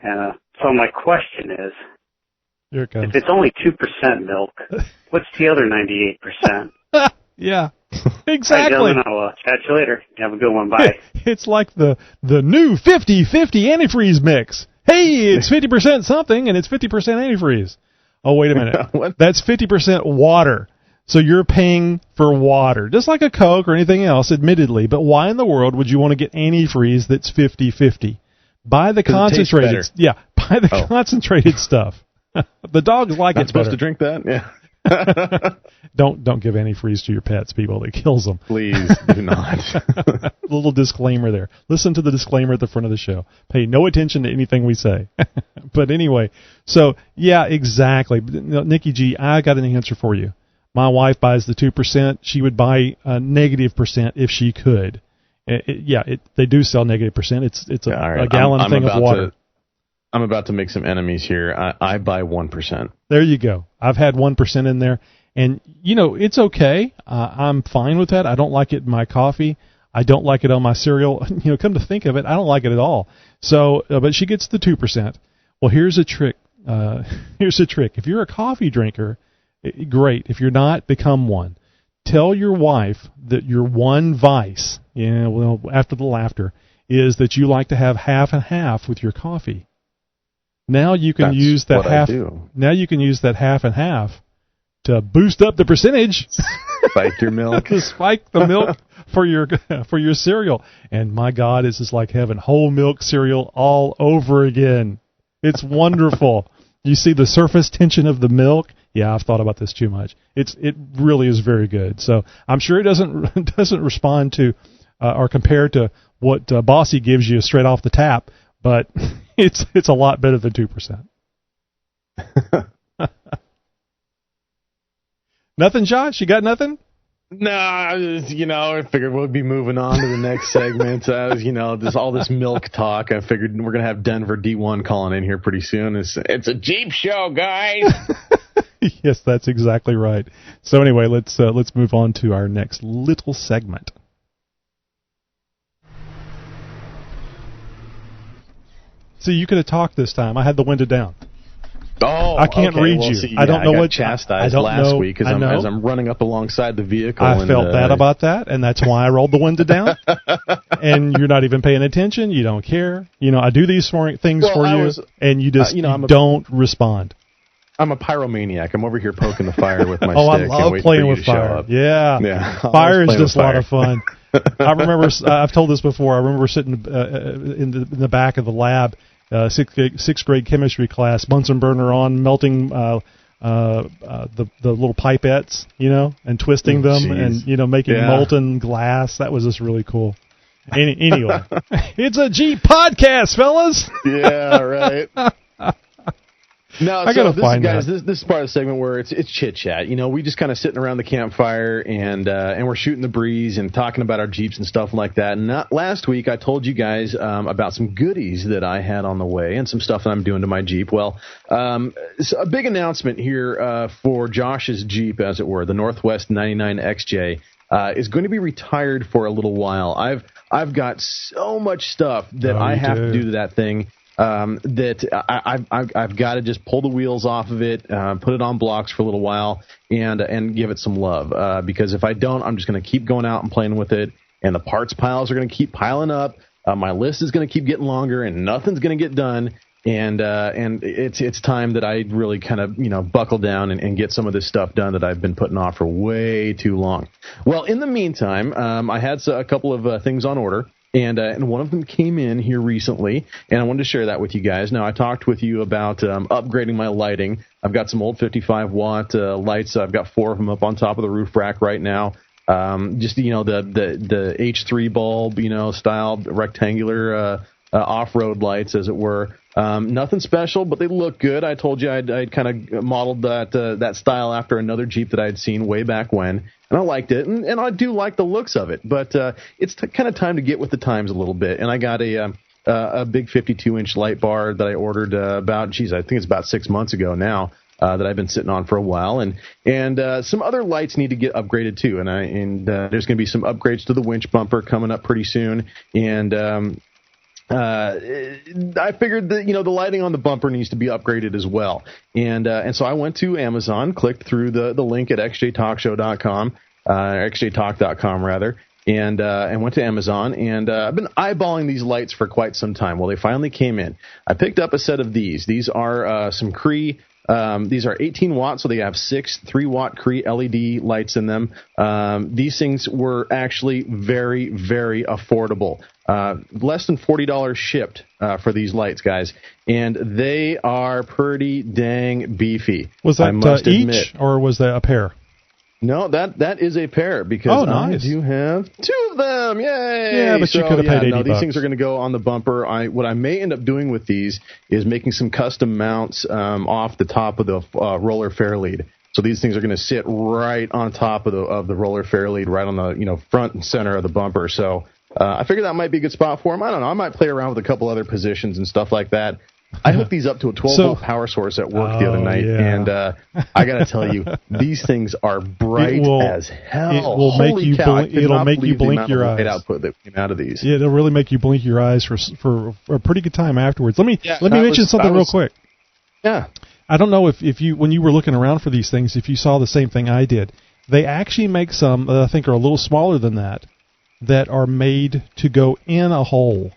And so my question is, here it comes. If it's only 2% milk, what's the other 98%? Yeah. Exactly. All right, gentlemen, I'll chat you later. Have a good one. Bye. It's like the new 50-50 antifreeze mix. Hey, it's 50% something, and it's 50% antifreeze. Oh, wait a minute. That's 50% water. So you're paying for water, just like a Coke or anything else, admittedly. But why in the world would you want to get antifreeze that's 50-50? Buy the concentrated. Yeah, buy the concentrated stuff. The dogs like it better. Supposed to drink that? Yeah. Don't give antifreeze to your pets, people. It kills them. Please do not. A little disclaimer there. Listen to the disclaimer at the front of the show. Pay no attention to anything we say. But anyway, so yeah, exactly. Nikki G, I got an answer for you. My wife buys the 2%. She would buy a -% if she could. They do sell -%. It's a gallon thing of water. I'm about to make some enemies here. I buy 1%. There you go. I've had 1% in there, and it's okay. I'm fine with that. I don't like it in my coffee. I don't like it on my cereal. Come to think of it, I don't like it at all. So, but she gets the 2%. Well, here's a trick. If you're a coffee drinker, great. If you're not, become one. Tell your wife that your one vice, after the laughter, is that you like to have half and half with your coffee. Now you can use that half. Now you can use that half and half to boost up the percentage. Spike your milk. To spike the milk for your cereal. And my God, it's just like having whole milk cereal all over again. It's wonderful. You see the surface tension of the milk. Yeah, I've thought about this too much. It really is very good. So I'm sure it doesn't respond to or compare to what Bossy gives you straight off the tap, but it's a lot better than 2%. Nothing, Josh? You got nothing? No, I figured we'll be moving on to the next segment. All this milk talk. I figured we're gonna have Denver D1 calling in here pretty soon. It's a Jeep show, guys. Yes, that's exactly right. So anyway, let's move on to our next little segment. See, you could have talked this time. I had the window down. Oh, I can't read you. See, I don't know what chastised last week as I'm running up alongside the vehicle. I felt bad about that, and that's why I rolled the window down. And you're not even paying attention. You don't care. I do these things for you, and you just don't respond. I'm a pyromaniac. I'm over here poking the fire with my stick. I love playing with fire. Yeah. Fire is just a lot of fun. I remember, I've told this before, I remember sitting in the back of the lab, sixth grade chemistry class, Bunsen burner on, melting the little pipettes, and twisting them and, making molten glass. That was just really cool. Anyway, it's a Jeep podcast, fellas. Yeah, right. No, I gotta find guys. This is part of the segment where it's chit chat. We just kind of sitting around the campfire and we're shooting the breeze and talking about our Jeeps and stuff like that. And last week I told you guys about some goodies that I had on the way and some stuff that I'm doing to my Jeep. Well, so a big announcement here for Josh's Jeep, as it were, the Northwest 99 XJ. Is going to be retired for a little while. I've got so much stuff that I have to do to that thing. That I've got to just pull the wheels off of it, put it on blocks for a little while, and give it some love. Because if I don't, I'm just going to keep going out and playing with it, and the parts piles are going to keep piling up. My list is going to keep getting longer, and nothing's going to get done. And it's time that I really kind of buckle down and get some of this stuff done that I've been putting off for way too long. Well, in the meantime, I had a couple of things on order. And one of them came in here recently, and I wanted to share that with you guys. Now, I talked with you about upgrading my lighting. I've got some old 55-watt lights. I've got 4 of them up on top of the roof rack right now. Just, the H3 bulb, style rectangular off-road lights, as it were. Nothing special, but they look good. I told you I'd kind of modeled that style after another Jeep that I had seen way back when, and I liked it, and I do like the looks of it. But it's kind of time to get with the times a little bit, and I got a big 52-inch light bar that I ordered I think it's about 6 months ago now. That I've been sitting on for a while, and some other lights need to get upgraded too, and there's going to be some upgrades to the winch bumper coming up pretty soon, and I figured that the lighting on the bumper needs to be upgraded as well, and so I went to Amazon, clicked through the link at xjtalkshow.com, xjtalk.com rather. And went to Amazon, and I've been eyeballing these lights for quite some time. Well, they finally came in. I picked up a set of these. These are some Cree. These are 18 watts, so they have 6 3-watt Cree LED lights in them. These things were actually very, very affordable. Less than $40 shipped for these lights, guys. And they are pretty dang beefy. Was that each, or was that a pair? No, that is a pair, because nice. I do have 2 of them. Yay! Yeah, but you could have paid $80. No, these things are going to go on the bumper. What I may end up doing with these is making some custom mounts off the top of the roller fair lead. So these things are going to sit right on top of the roller fair lead, right on the front and center of the bumper. So I figured that might be a good spot for them. I don't know. I might play around with a couple other positions and stuff like that. I hooked these up to a 12-volt power source at work the other night, and I got to tell you, these things are bright as hell. It will make you it'll make you blink your eyes. Output that came out of these. Yeah, it'll really make you blink your eyes for a pretty good time afterwards. Let me mention something real quick. Yeah. I don't know if you, when you were looking around for these things, if you saw the same thing I did. They actually make some that I think are a little smaller than that are made to go in a hole.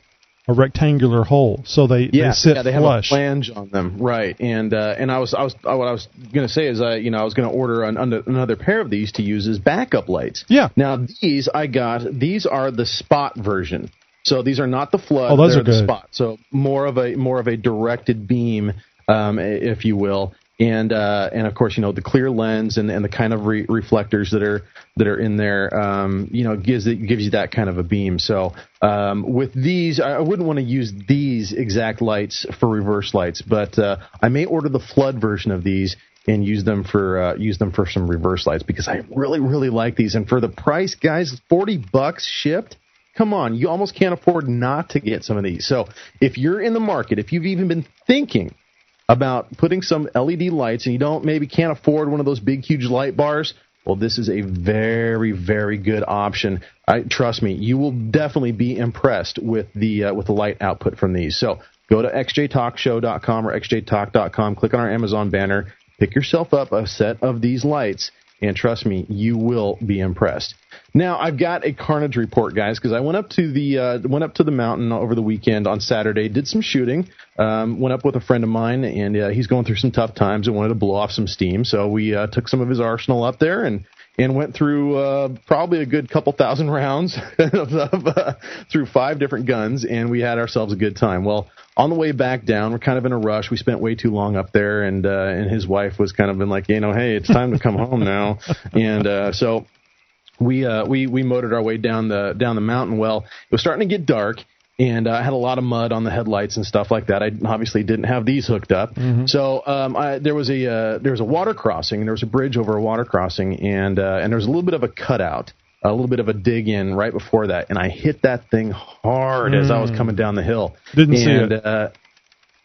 A rectangular hole, so they sit they have flush. A flange on them, right? And I was what I was going to say is I was going to order another pair of these to use as backup lights. Yeah. Now these are the spot version, so these are not the flood. Oh, those are the good. Spot, so more of a directed beam, if you will. And of course, the clear lens and the kind of reflectors that are in there, gives you that kind of a beam. So with these, I wouldn't want to use these exact lights for reverse lights, but I may order the flood version of these and use them for some reverse lights, because I really, really like these. And for the price, guys, $40 shipped. Come on, you almost can't afford not to get some of these. So if you're in the market, if you've even been thinking about putting some LED lights and you can't afford one of those big, huge light bars, well, this is a very, very good option. Trust me, you will definitely be impressed with the light output from these. So go to xjtalkshow.com or xjtalk.com, click on our Amazon banner, pick yourself up a set of these lights, and trust me, you will be impressed. Now, I've got a carnage report, guys, because I went up to the mountain over the weekend on Saturday, did some shooting, went up with a friend of mine, and he's going through some tough times and wanted to blow off some steam. So we took some of his arsenal up there and went through probably a good couple thousand rounds through 5 different guns, and we had ourselves a good time. Well, on the way back down, we're kind of in a rush. We spent way too long up there, and his wife was kind of been like, hey, it's time to come home now. And so we motored our way down the mountain. Well, it was starting to get dark, and I had a lot of mud on the headlights and stuff like that. I obviously didn't have these hooked up. Mm-hmm. So there was a water crossing, and there was a bridge over a water crossing, and there was a little bit of a cutout, a little bit of a dig in right before that, and I hit that thing hard as I was coming down the hill. Didn't see it.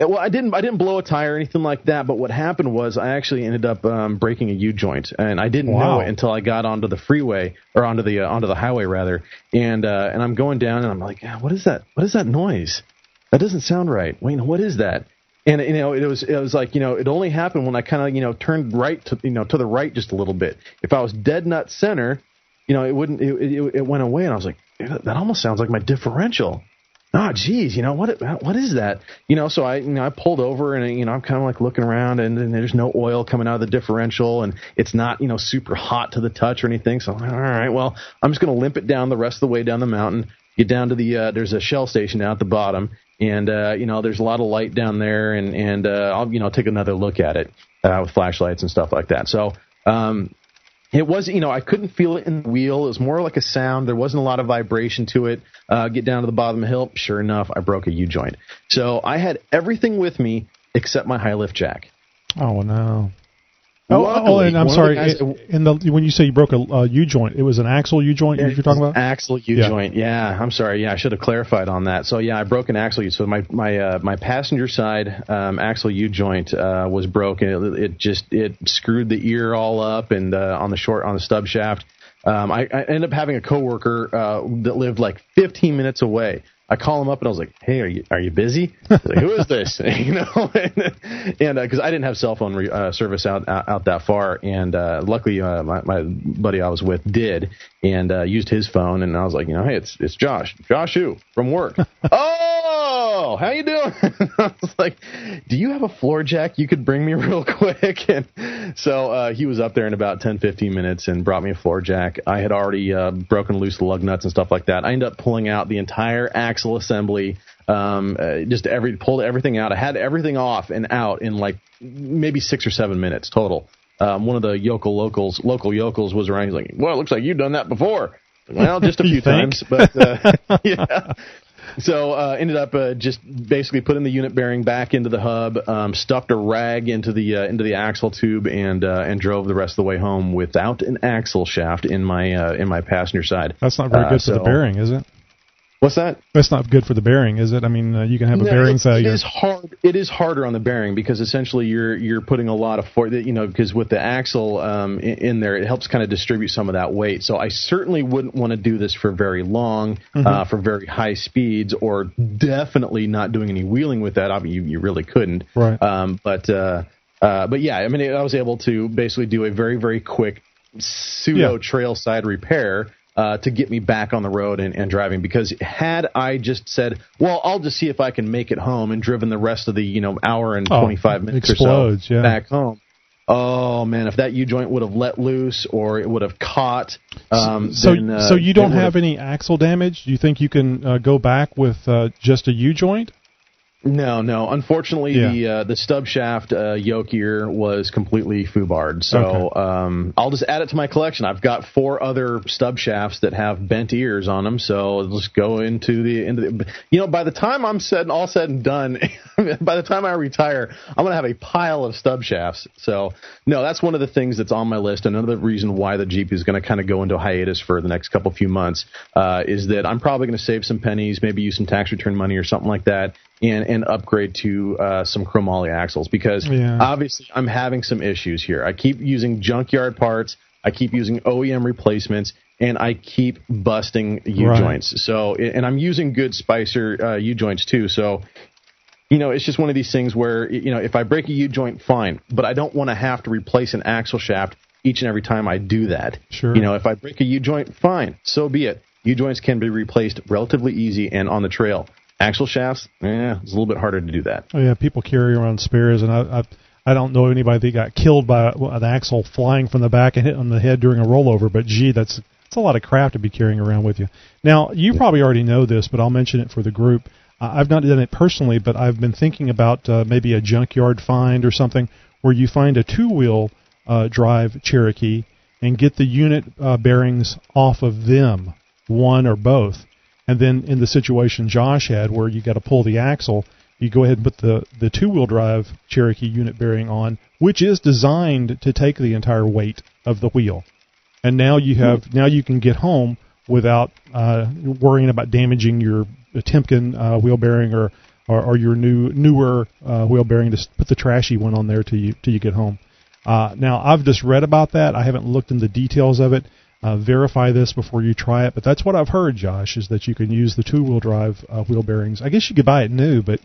Well, I didn't blow a tire or anything like that, but what happened was I actually ended up breaking a U-joint, and I didn't know it until I got onto the freeway, or onto the highway rather, and I'm going down, and I'm like, what is that? What is that noise? That doesn't sound right. Wait, what is that? And it was like, it only happened when I kind of turned right to the right just a little bit. If I was dead nut center, it wouldn't. It went away, and I was like, that almost sounds like my differential. Oh, geez, what is that? So I pulled over, and I'm kind of like looking around, and there's no oil coming out of the differential, and it's not super hot to the touch or anything. So I'm like, all right, well, I'm just going to limp it down the rest of the way down the mountain. Get down to there's a Shell station down at the bottom, and there's a lot of light down there, and I'll take another look at it with flashlights and stuff like that. So it was, I couldn't feel it in the wheel. It was more like a sound. There wasn't a lot of vibration to it. Get down to the bottom of the hill. Sure enough, I broke a U-joint. So I had everything with me except my high lift jack. Oh, no. And I'm sorry. When you say you broke a U-joint, it was an axle U-joint you're talking about? Axle U-joint, yeah. I'm sorry. Yeah, I should have clarified on that. So, yeah, I broke an axle U. So my passenger side axle U-joint was broken. It screwed the ear all up, and on the stub shaft. I ended up having a coworker that lived like 15 minutes away. I call him up and I was like, "Hey, are you busy?" Like, who is this? And because I didn't have cell phone service out that far, and luckily my buddy I was with did, and used his phone, and I was like, hey, it's Josh. Josh who? From work. Oh, how you doing? I was like, do you have a floor jack you could bring me real quick? And so he was up there in about 10-15 minutes and brought me a floor jack. I had already broken loose the lug nuts and stuff like that. I ended up pulling out the entire axle assembly, pulled everything out. I had everything off and out in like maybe 6 or 7 minutes total. One of the local yokels was around. He's like, well, it looks like you've done that before. Well, just a few times, but yeah. So ended up just basically putting the unit bearing back into the hub, stuffed a rag into the axle tube, and drove the rest of the way home without an axle shaft in my passenger side. That's not very good for the bearing, is it? What's that? That's not good for the bearing, is it? I mean, you can have a bearing failure. It is hard. It is harder on the bearing because essentially you're putting a lot of force. Because with the axle in there, it helps kind of distribute some of that weight. So I certainly wouldn't want to do this for very long, for very high speeds, or definitely not doing any wheeling with that. I mean, you really couldn't. Right. But yeah, I mean, I was able to basically do a very, very quick pseudo trail side repair. To get me back on the road and driving, because had I just said, well, I'll just see if I can make it home, and driven the rest of the hour and 25 minutes or so back home, oh man, if that U-joint would have let loose or it would have caught. So you don't have any axle damage? Do you think you can go back with just a U-joint? No. Unfortunately, the stub shaft yoke ear was completely foobarred. So I'll just add it to my collection. I've got 4 other stub shafts that have bent ears on them. So it'll just go into the. By the time I'm all said and done, by the time I retire, I'm going to have a pile of stub shafts. So no, that's one of the things that's on my list. Another reason why the Jeep is going to kind of go into hiatus for the next few months is that I'm probably going to save some pennies, maybe use some tax return money or something like that, and upgrade to some chromoly axles, because obviously I'm having some issues here. I keep using junkyard parts, I keep using OEM replacements, and I keep busting U-joints. Right. So, and I'm using good Spicer U-joints too. So, it's just one of these things where, if I break a U-joint, fine, but I don't want to have to replace an axle shaft each and every time I do that. Sure. If I break a U-joint, fine, so be it. U-joints can be replaced relatively easy and on the trail. Axle shafts, it's a little bit harder to do that. Oh, yeah, people carry around spares, and I don't know anybody that got killed by an axle flying from the back and hit on the head during a rollover, but gee, that's a lot of crap to be carrying around with you. Now, you probably already know this, but I'll mention it for the group. I've not done it personally, but I've been thinking about maybe a junkyard find or something where you find a 2-wheel drive Cherokee and get the unit bearings off of them, one or both. And then in the situation Josh had where you got to pull the axle, you go ahead and put the 2-wheel drive Cherokee unit bearing on, which is designed to take the entire weight of the wheel. And now you can get home without worrying about damaging your Timken wheel bearing or your newer wheel bearing to put the trashy one on there till you get home. Now, I've just read about that. I haven't looked into the details of it. Verify this before you try it, but that's what I've heard, Josh, is that you can use the 2-wheel drive wheel bearings. I guess you could buy it new, but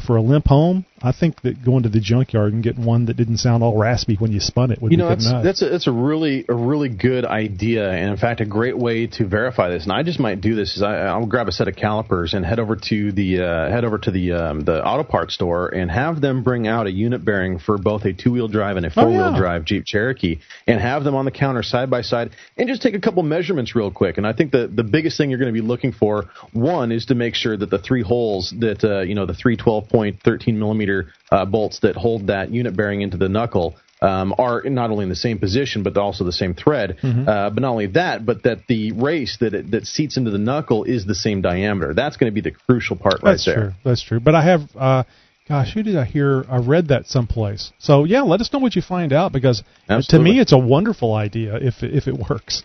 for a limp home, I think that going to the junkyard and getting one that didn't sound all raspy when you spun it would be good enough. That's a really good idea, and in fact a great way to verify this. And I just might do this is I'll grab a set of calipers and head over to the auto parts store and have them bring out a unit bearing for both a 2-wheel drive and a 4-wheel drive Jeep Cherokee, and have them on the counter side by side, and just take a couple measurements real quick. And I think the biggest thing you're going to be looking for, one, is to make sure that the 3 holes that the 3 12.13 millimeter bolts that hold that unit bearing into the knuckle are not only in the same position but also the same thread. But not only that, but that the race that seats into the knuckle is the same diameter. That's going to be the crucial part right there. That's true. But I have, who did I hear? I read that someplace. So yeah, let us know what you find out, because to me it's a wonderful idea if it works.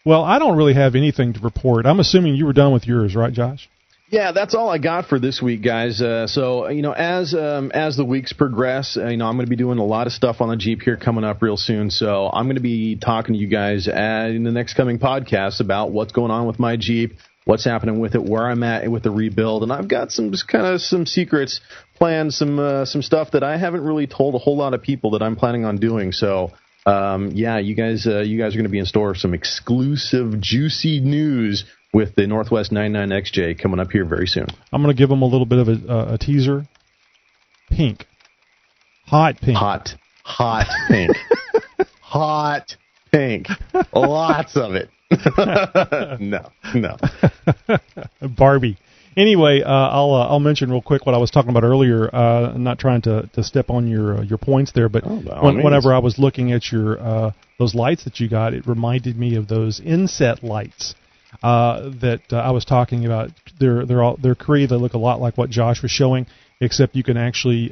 Well, I don't really have anything to report. I'm assuming you were done with yours, right, Josh? Yeah, that's all I got for this week, guys. So as the weeks progress, I'm going to be doing a lot of stuff on the Jeep here coming up real soon. So I'm going to be talking to you guys in the next coming podcasts about what's going on with my Jeep, what's happening with it, where I'm at with the rebuild, and I've got some secrets planned, some stuff that I haven't really told a whole lot of people that I'm planning on doing. So you guys are going to be in store for some exclusive, juicy news with the Northwest 99 XJ coming up here very soon. I'm going to give them a little bit of a teaser. Pink. Hot pink. Hot pink. Hot pink. Lots of it. No. Barbie. Anyway, I'll mention real quick what I was talking about earlier. I'm not trying to step on your points there, but whenever I was looking at your those lights that you got, it reminded me of those inset lights that I was talking about. They're Cree. They look a lot like what Josh was showing, except you can actually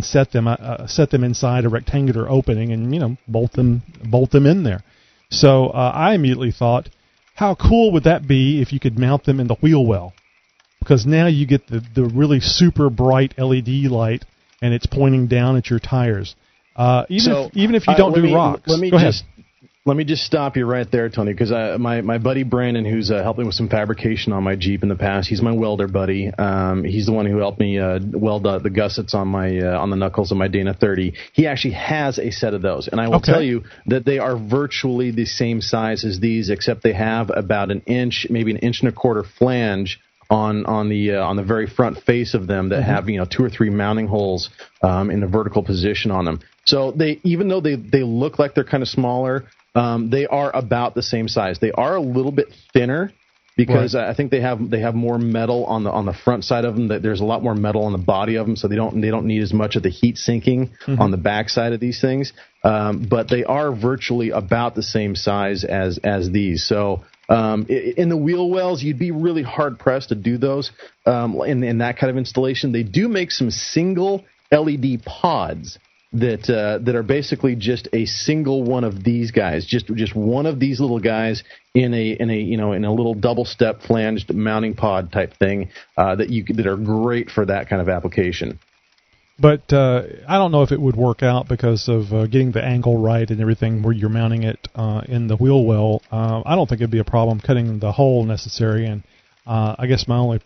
set them inside a rectangular opening and bolt them in there. So I immediately thought, how cool would that be if you could mount them in the wheel well? Because now you get the really super bright LED light, and it's pointing down at your tires. Even if you don't do rocks. Let me just stop you right there, Tony, because my buddy Brandon, who's helped me with some fabrication on my Jeep in the past, he's my welder buddy. He's the one who helped me weld the gussets on the knuckles of my Dana 30. He actually has a set of those, and I will tell you that they are virtually the same size as these, except they have about an inch, maybe an inch and a quarter flange on the very front face of them that have 2 or 3 mounting holes in the vertical position on them. So even though they look like they're kind of smaller, they are about the same size. They are a little bit thinner because I think they have more metal on the front side of them. That there's a lot more metal on the body of them, so they don't need as much of the heat sinking on the back side of these things. But they are virtually about the same size as these. So in the wheel wells, you'd be really hard pressed to do those in that kind of installation. They do make some single LED pods that are basically just a single one of these guys, just one of these little guys in a little double step flanged mounting pod type thing that are great for that kind of application. But I don't know if it would work out because of getting the angle right and everything where you're mounting it in the wheel well. I don't think it'd be a problem cutting the hole necessary, and I guess my only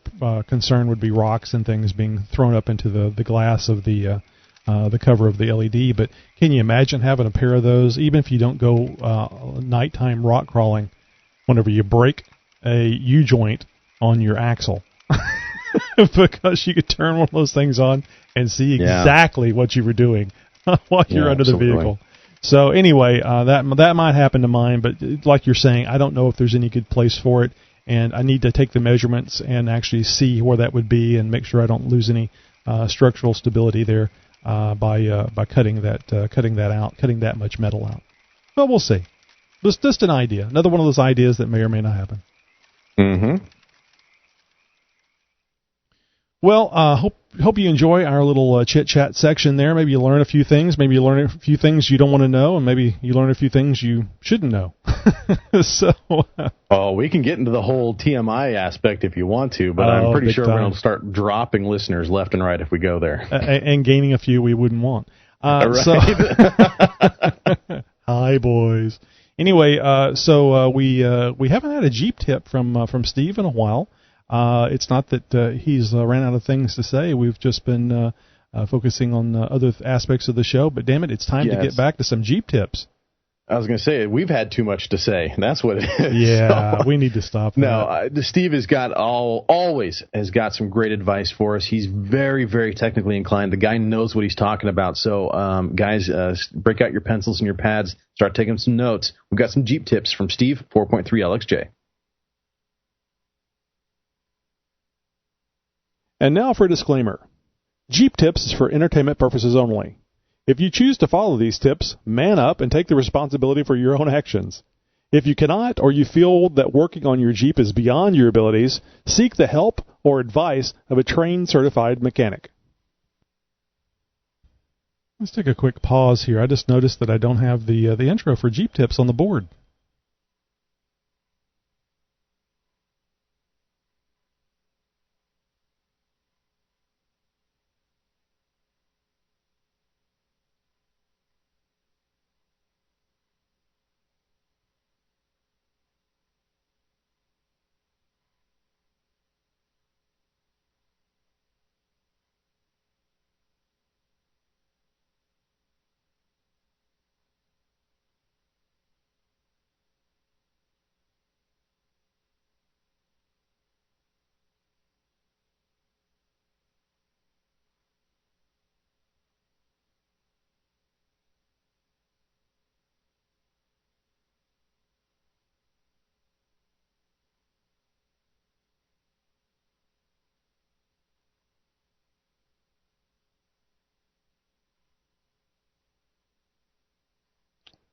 concern would be rocks and things being thrown up into the glass of the cover of the LED. But can you imagine having a pair of those, even if you don't go nighttime rock crawling, whenever you break a U-joint on your axle? Because you could turn one of those things on and see exactly what you were doing while you're under the vehicle. So anyway, that might happen to mine, but like you're saying, I don't know if there's any good place for it, and I need to take the measurements and actually see where that would be and make sure I don't lose any structural stability there by cutting that much metal out. Well, we'll see. Just an idea, another one of those ideas that may or may not happen. Mm-hmm. Well, hope you enjoy our little chit-chat section there. Maybe you learn a few things. Maybe you learn a few things you don't want to know, and maybe you learn a few things you shouldn't know. We can get into the whole TMI aspect if you want to, but I'm pretty sure we're going to start dropping listeners left and right if we go there. And gaining a few we wouldn't want. Right. Hi, boys. Anyway, we haven't had a Jeep tip from Steve in a while. It's not that he's ran out of things to say. We've just been focusing on other aspects of the show. But damn it, it's time to get back to some Jeep tips. I was going to say, we've had too much to say. That's what it is. Yeah, so, we need to stop. No, Steve has got always has got some great advice for us. He's very, very technically inclined. The guy knows what he's talking about. So, guys, break out your pencils and your pads. Start taking some notes. We've got some Jeep tips from Steve, 4.3 LXJ. And now for a disclaimer. Jeep Tips is for entertainment purposes only. If you choose to follow these tips, man up and take the responsibility for your own actions. If you cannot, or you feel that working on your Jeep is beyond your abilities, seek the help or advice of a trained certified mechanic. Let's take a quick pause here. I just noticed that I don't have the intro for Jeep Tips on the board.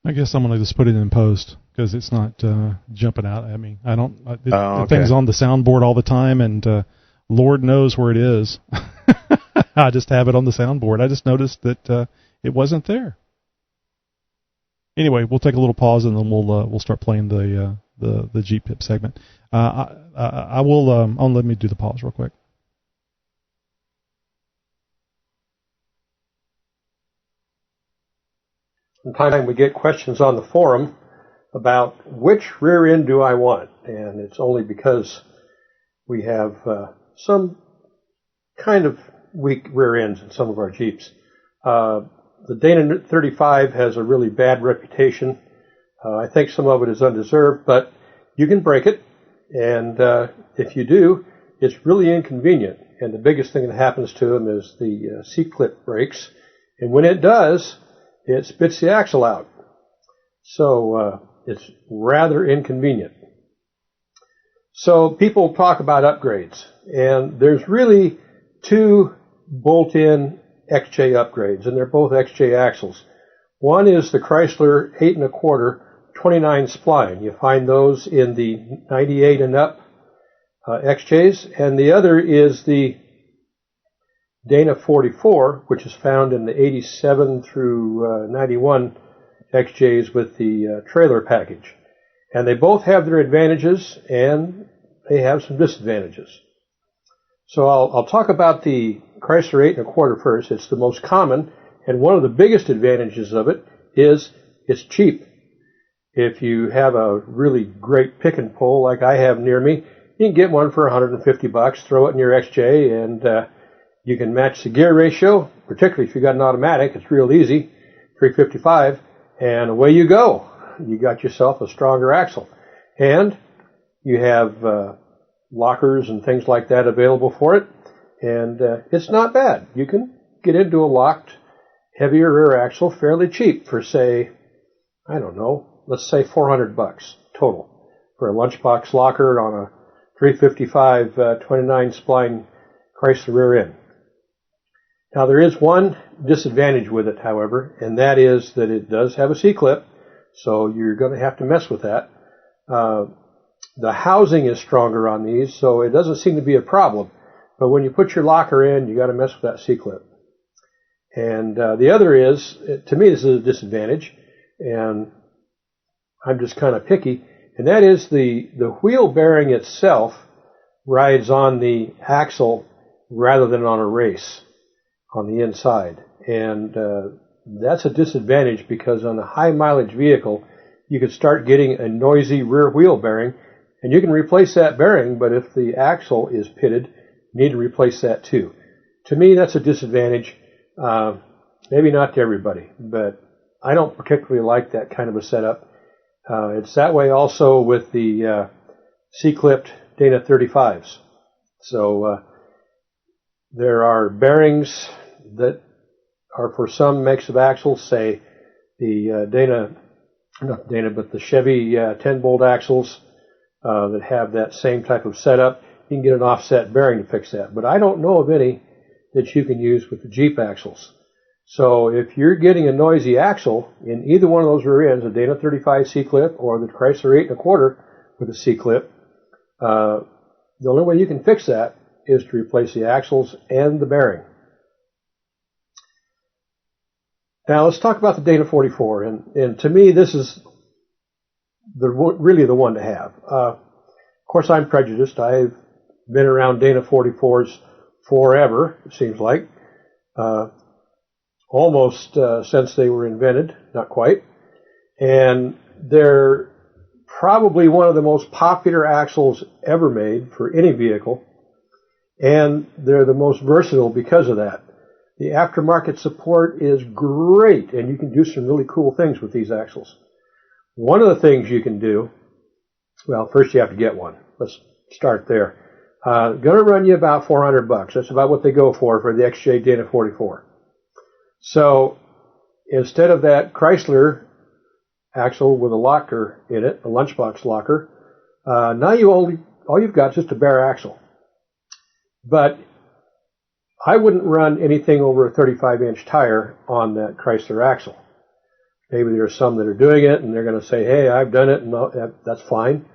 I guess I'm going to just put it in post because it's not jumping out at me. I don't. The okay. thing's on the soundboard all the time, and Lord knows where it is. I just have it on the soundboard. I just noticed that it wasn't there. Anyway, we'll take a little pause and then we'll start playing the GPIP segment. I will. Let me do the pause real quick. Sometimes we get questions on the forum about which rear end do I want, and it's only because we have some kind of weak rear ends in some of our Jeeps. The Dana 35 has a really bad reputation. I think some of it is undeserved, but you can break it, and if you do, it's really inconvenient. And the biggest thing that happens to them is the C-clip breaks, and when it does, it spits the axle out. So it's rather inconvenient. So people talk about upgrades, and there's really two bolt-in XJ upgrades, and they're both XJ axles. One is the Chrysler 8 1/4 29 spline. You find those in the 98 and up XJs, and the other is the Dana 44, which is found in the 87 through 91 XJs with the trailer package. And they both have their advantages, and they have some disadvantages. So I'll talk about the Chrysler 8 1/4 first. It's the most common, and one of the biggest advantages of it is it's cheap. If you have a really great pick and pull like I have near me, you can get one for $150, throw it in your XJ, and you can match the gear ratio, particularly if you got an automatic. It's real easy, 355, and away you go. You got yourself a stronger axle. And you have lockers and things like that available for it, and it's not bad. You can get into a locked, heavier rear axle fairly cheap for, say, I don't know, let's say $400 total for a lunchbox locker on a 355 29 spline Chrysler rear end. Now, there is one disadvantage with it, however, and that is that it does have a C-clip, so you're going to have to mess with that. The housing is stronger on these, so it doesn't seem to be a problem. But when you put your locker in, you got to mess with that C-clip. And the other is, to me, this is a disadvantage, and I'm just kind of picky, and that is the wheel bearing itself rides on the axle rather than on a race on the inside. And that's a disadvantage because on a high mileage vehicle, you could start getting a noisy rear wheel bearing, and you can replace that bearing, but if the axle is pitted, you need to replace that too. To me, that's a disadvantage. Maybe not to everybody, but I don't particularly like that kind of a setup. It's that way also with the C-clipped Dana 35s. So there are bearings that are for some makes of axles, say the the Chevy 10-bolt axles that have that same type of setup. You can get an offset bearing to fix that. But I don't know of any that you can use with the Jeep axles. So if you're getting a noisy axle in either one of those rear ends, a Dana 35 C-clip or the Chrysler 8 1/4 with a C-clip, the only way you can fix that is to replace the axles and the bearing. Now let's talk about the Dana 44, and to me this is really the one to have. Of course, I'm prejudiced. I've been around Dana 44s forever, it seems like. Almost since they were invented, not quite. And they're probably one of the most popular axles ever made for any vehicle, and they're the most versatile because of that. The aftermarket support is great, and you can do some really cool things with these axles. One of the things you can do, well, first you have to get one. Let's start there. Going to run you about $400. That's about what they go for the XJ Dana 44. So instead of that Chrysler axle with a locker in it, a lunchbox locker, now all you've got is just a bare axle. But I wouldn't run anything over a 35-inch tire on that Chrysler axle. Maybe there are some that are doing it, and they're going to say, hey, I've done it, and that's fine.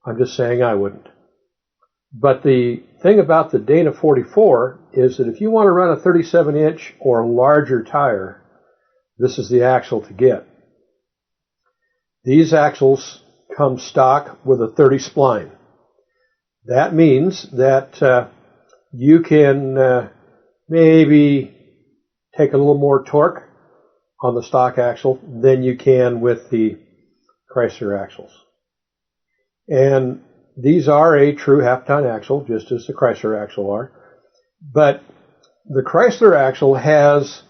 I'm just saying I wouldn't. But the thing about the Dana 44 is that if you want to run a 37-inch or larger tire, this is the axle to get. These axles come stock with a 30 spline. That means that you can maybe take a little more torque on the stock axle than you can with the Chrysler axles. And these are a true half-ton axle, just as the Chrysler axle are. But the Chrysler axle has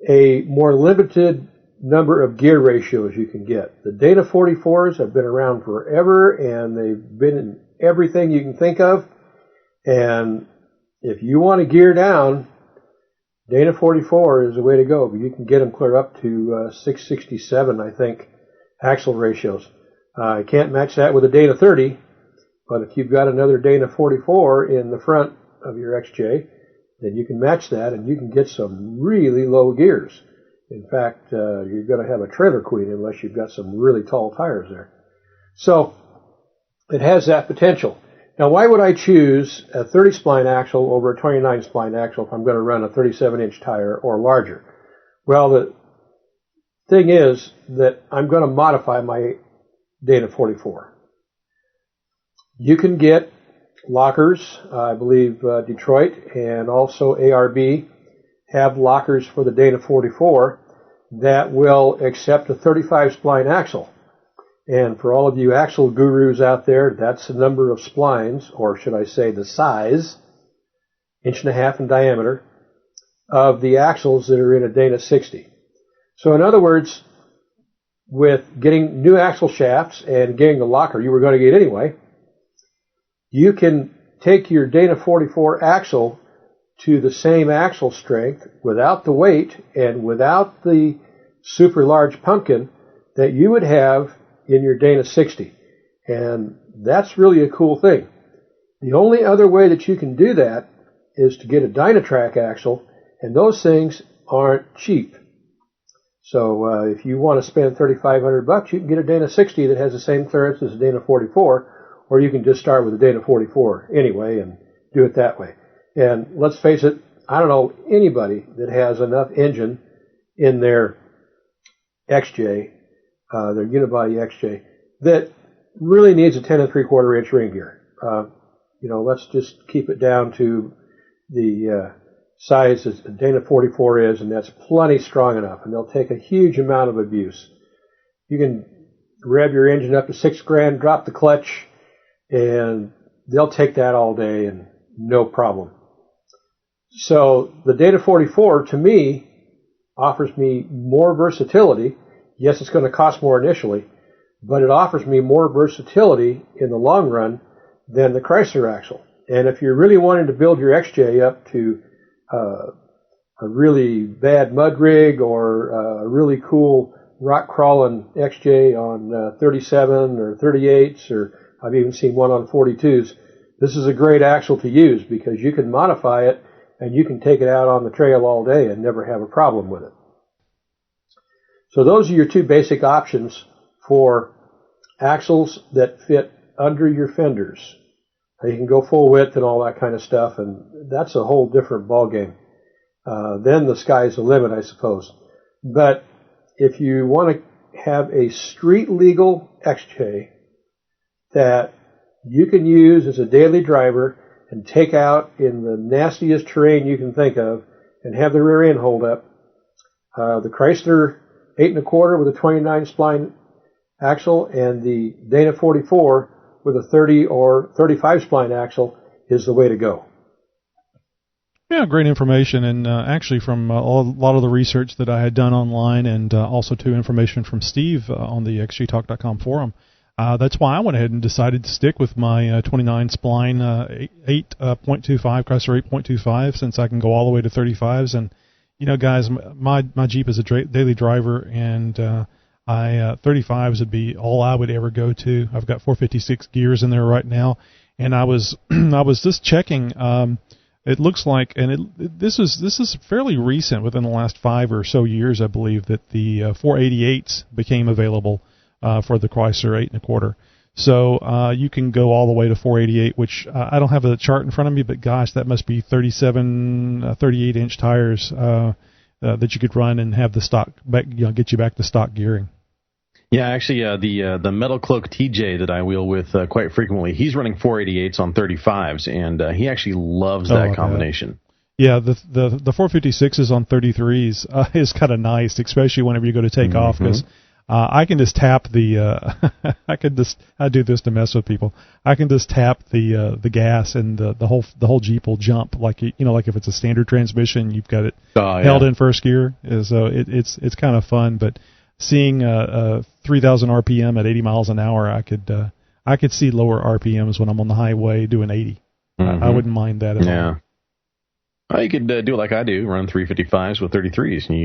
a more limited number of gear ratios you can get. The Dana 44s have been around forever, and they've been in everything you can think of. And if you want to gear down, Dana 44 is the way to go. But you can get them clear up to 667, I think, axle ratios. I can't match that with a Dana 30, but if you've got another Dana 44 in the front of your XJ, then you can match that, and you can get some really low gears. In fact, you're going to have a trailer queen unless you've got some really tall tires there. So it has that potential. Now, why would I choose a 30-spline axle over a 29-spline axle if I'm going to run a 37-inch tire or larger? Well, the thing is that I'm going to modify my Dana 44. You can get lockers. I believe Detroit and also ARB have lockers for the Dana 44 that will accept a 35-spline axle. And for all of you axle gurus out there, that's the number of splines, or should I say the size, 1.5 inches in diameter, of the axles that are in a Dana 60. So in other words, with getting new axle shafts and getting the locker you were going to get anyway, you can take your Dana 44 axle to the same axle strength without the weight and without the super large pumpkin that you would have in your Dana 60. And that's really a cool thing. The only other way that you can do that is to get a Dynatrac axle, and those things aren't cheap. So if you want to spend $3,500, you can get a Dana 60 that has the same clearance as a Dana 44, or you can just start with a Dana 44 anyway and do it that way. And let's face it, I don't know anybody that has enough engine in their XJ, their unibody XJ, that really needs a 10 3/4 inch ring gear. Let's just keep it down to the size as a Dana 44 is, and that's plenty strong enough, and they'll take a huge amount of abuse. You can rev your engine up to $6,000, drop the clutch, and they'll take that all day and no problem. So the Dana 44, to me, offers me more versatility. Yes, it's going to cost more initially, but it offers me more versatility in the long run than the Chrysler axle. And if you're really wanting to build your XJ up to a really bad mud rig or a really cool rock crawling XJ on 37 or 38s, or I've even seen one on 42s, this is a great axle to use because you can modify it and you can take it out on the trail all day and never have a problem with it. So those are your two basic options for axles that fit under your fenders. You can go full width and all that kind of stuff, and that's a whole different ballgame. Then the sky's the limit, I suppose. But if you want to have a street-legal XJ that you can use as a daily driver and take out in the nastiest terrain you can think of and have the rear end hold up, the Chrysler 8 1/4 with a 29 spline axle and the Dana 44 with a 30 or 35 spline axle is the way to go. Yeah, great information, and actually from a lot of the research that I had done online, and also to information from Steve on the xjtalk.com forum. That's why I went ahead and decided to stick with my 29 spline 8.25 Chrysler 8.25, since I can go all the way to 35s. And guys, my Jeep is a daily driver, and 35s would be all I would ever go to. I've got 456 gears in there right now, and I was I was just checking. It looks like, and this is fairly recent, within the last 5 or so years, I believe, that the 488s became available for the Chrysler 8 1/4. So you can go all the way to 488, which I don't have a chart in front of me, but gosh, that must be 38-inch tires that you could run and have the stock back, get you back to stock gearing. Yeah, actually, the Metal Cloak TJ that I wheel with quite frequently, he's running 488s on 35s, and he actually loves that combination. Yeah, the 456s on 33s is kind of nice, especially whenever you go to take off, because I can just tap the I do this to mess with people. I can just tap the gas, and the whole Jeep will jump, like like if it's a standard transmission, you've got it held in first gear. So it's kind of fun, but seeing 3,000 RPM at 80 miles an hour, I could see lower RPMs when I'm on the highway doing 80. I wouldn't mind that at all. Well, you could do it like I do, run 355s with 33s, and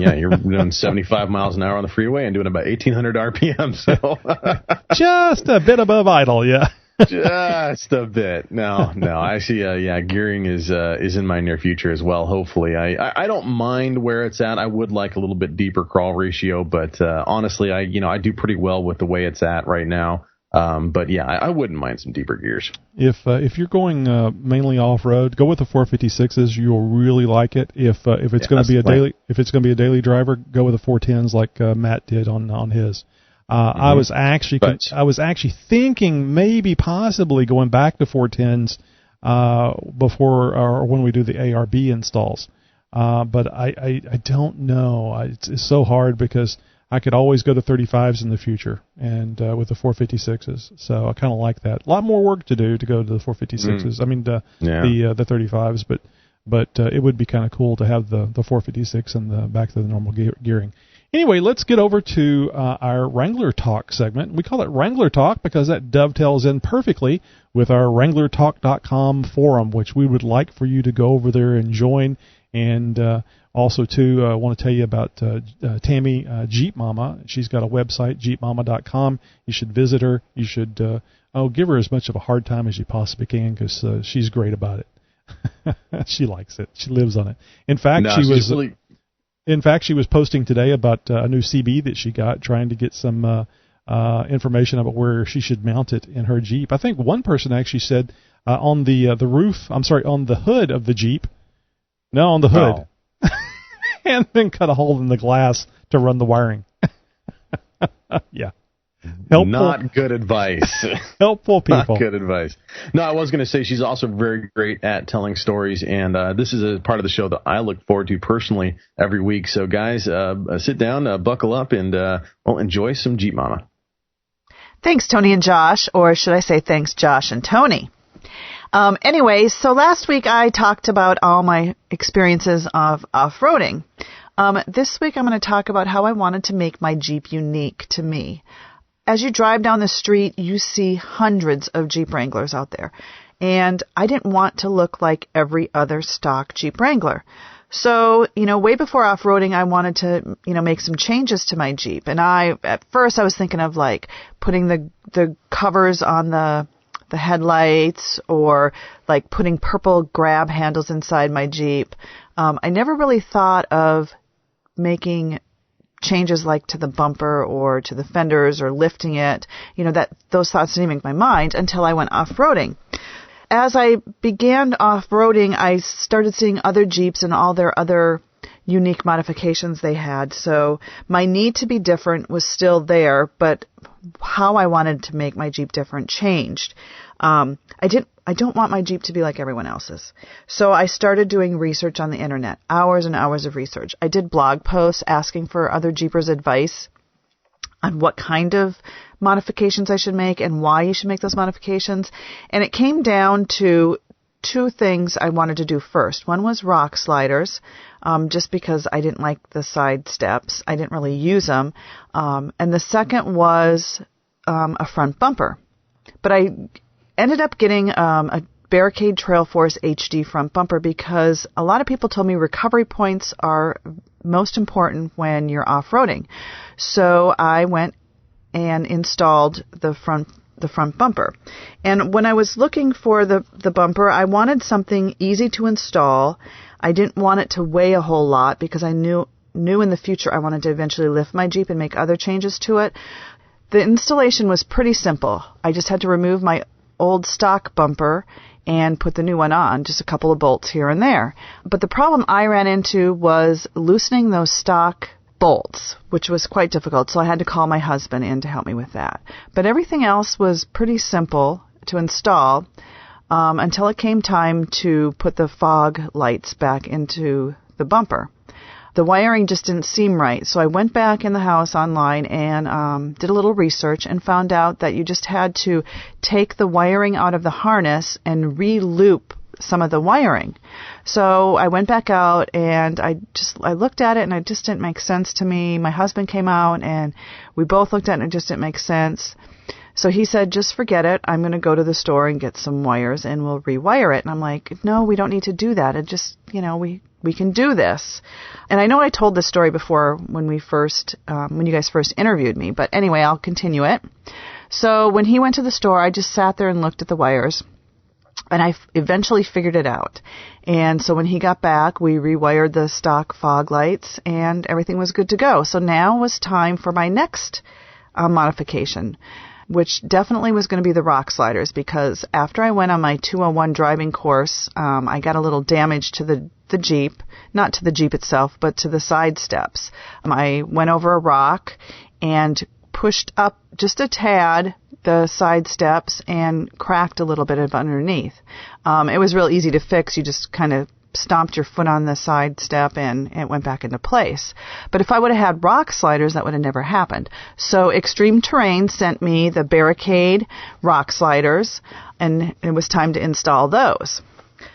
you're doing 75 miles an hour on the freeway and doing about 1,800 RPM. So just a bit above idle, yeah. Just a bit. No. Actually, gearing is in my near future as well. Hopefully, I don't mind where it's at. I would like a little bit deeper crawl ratio, but honestly, I do pretty well with the way it's at right now. But yeah, I wouldn't mind some deeper gears. If you're going mainly off road, go with the 456s. You'll really like it. If it's going to be a daily driver, go with the 410s like Matt did on his. I was actually thinking maybe possibly going back to 410s before or when we do the ARB installs. But I don't know. It's so hard because I could always go to 35s in the future and with the 456s. So I kind of like that. A lot more work to do to go to the 456s. I mean the 35s, but it would be kind of cool to have the 456 and the back to the normal gearing. Anyway, let's get over to our Wrangler Talk segment. We call it Wrangler Talk because that dovetails in perfectly with our WranglerTalk.com forum, which we would like for you to go over there and join. And also, too, I want to tell you about Tammy Jeep Mama. She's got a website, jeepmama.com. You should visit her. You should give her as much of a hard time as you possibly can because she's great about it. She likes it. She lives on it. In fact, she was posting today about a new CB that she got, trying to get some information about where she should mount it in her Jeep. I think one person actually said on the hood of the Jeep. No, on the hood. Oh. And then cut a hole in the glass to run the wiring. Yeah. Helpful. Not good advice. Helpful people. Not good advice. No, I was going to say she's also very great at telling stories, and this is a part of the show that I look forward to personally every week. So, guys, sit down, buckle up, and enjoy some Jeep Mama. Thanks, Tony and Josh, or should I say thanks, Josh and Tony. Anyway, so last week I talked about all my experiences of off-roading. This week I'm going to talk about how I wanted to make my Jeep unique to me. As you drive down the street, you see hundreds of Jeep Wranglers out there. And I didn't want to look like every other stock Jeep Wrangler. So, way before off-roading, I wanted to, make some changes to my Jeep. And at first I was thinking of like putting the covers on the headlights or like putting purple grab handles inside my Jeep. I never really thought of making changes like to the bumper or to the fenders or lifting it. Those thoughts didn't even make my mind until I went off-roading. As I began off-roading, I started seeing other Jeeps and all their other unique modifications they had. So my need to be different was still there, but how I wanted to make my Jeep different changed. I don't want my Jeep to be like everyone else's. So I started doing research on the internet, hours and hours of research. I did blog posts asking for other Jeepers' advice on what kind of modifications I should make and why you should make those modifications. And it came down to two things I wanted to do first. One was rock sliders, just because I didn't like the side steps. I didn't really use them. And the second was a front bumper. But I ended up getting a Barricade Trail Force HD front bumper because a lot of people told me recovery points are most important when you're off-roading. So I went and installed the front the front bumper. And when I was looking for the bumper, I wanted something easy to install. I didn't want it to weigh a whole lot because I knew in the future I wanted to eventually lift my Jeep and make other changes to it. The installation was pretty simple. I just had to remove my old stock bumper and put the new one on, just a couple of bolts here and there. But the problem I ran into was loosening those stock bolts, which was quite difficult, so I had to call my husband in to help me with that. But everything else was pretty simple to install until it came time to put the fog lights back into the bumper. The wiring just didn't seem right, so I went back in the house online and did a little research and found out that you just had to take the wiring out of the harness and re-loop some of the wiring. So I went back out and I looked at it and it just didn't make sense to me. My husband came out and we both looked at it and it just didn't make sense. So he said, just forget it. I'm going to go to the store and get some wires and we'll rewire it. And I'm like, no, we don't need to do that. It just, we can do this. And I know I told this story before when you guys first interviewed me, but anyway, I'll continue it. So when he went to the store, I just sat there and looked at the wires. And I eventually figured it out. And so when he got back, we rewired the stock fog lights and everything was good to go. So now was time for my next modification, which definitely was going to be the rock sliders, because after I went on my 201 driving course, I got a little damage to the Jeep, not to the Jeep itself, but to the side steps. I went over a rock and pushed up just a tad the side steps and cracked a little bit of underneath. It was real easy to fix. You just kind of stomped your foot on the side step and it went back into place. But if I would have had rock sliders, that would have never happened. So Extreme Terrain sent me the Barricade rock sliders, and it was time to install those.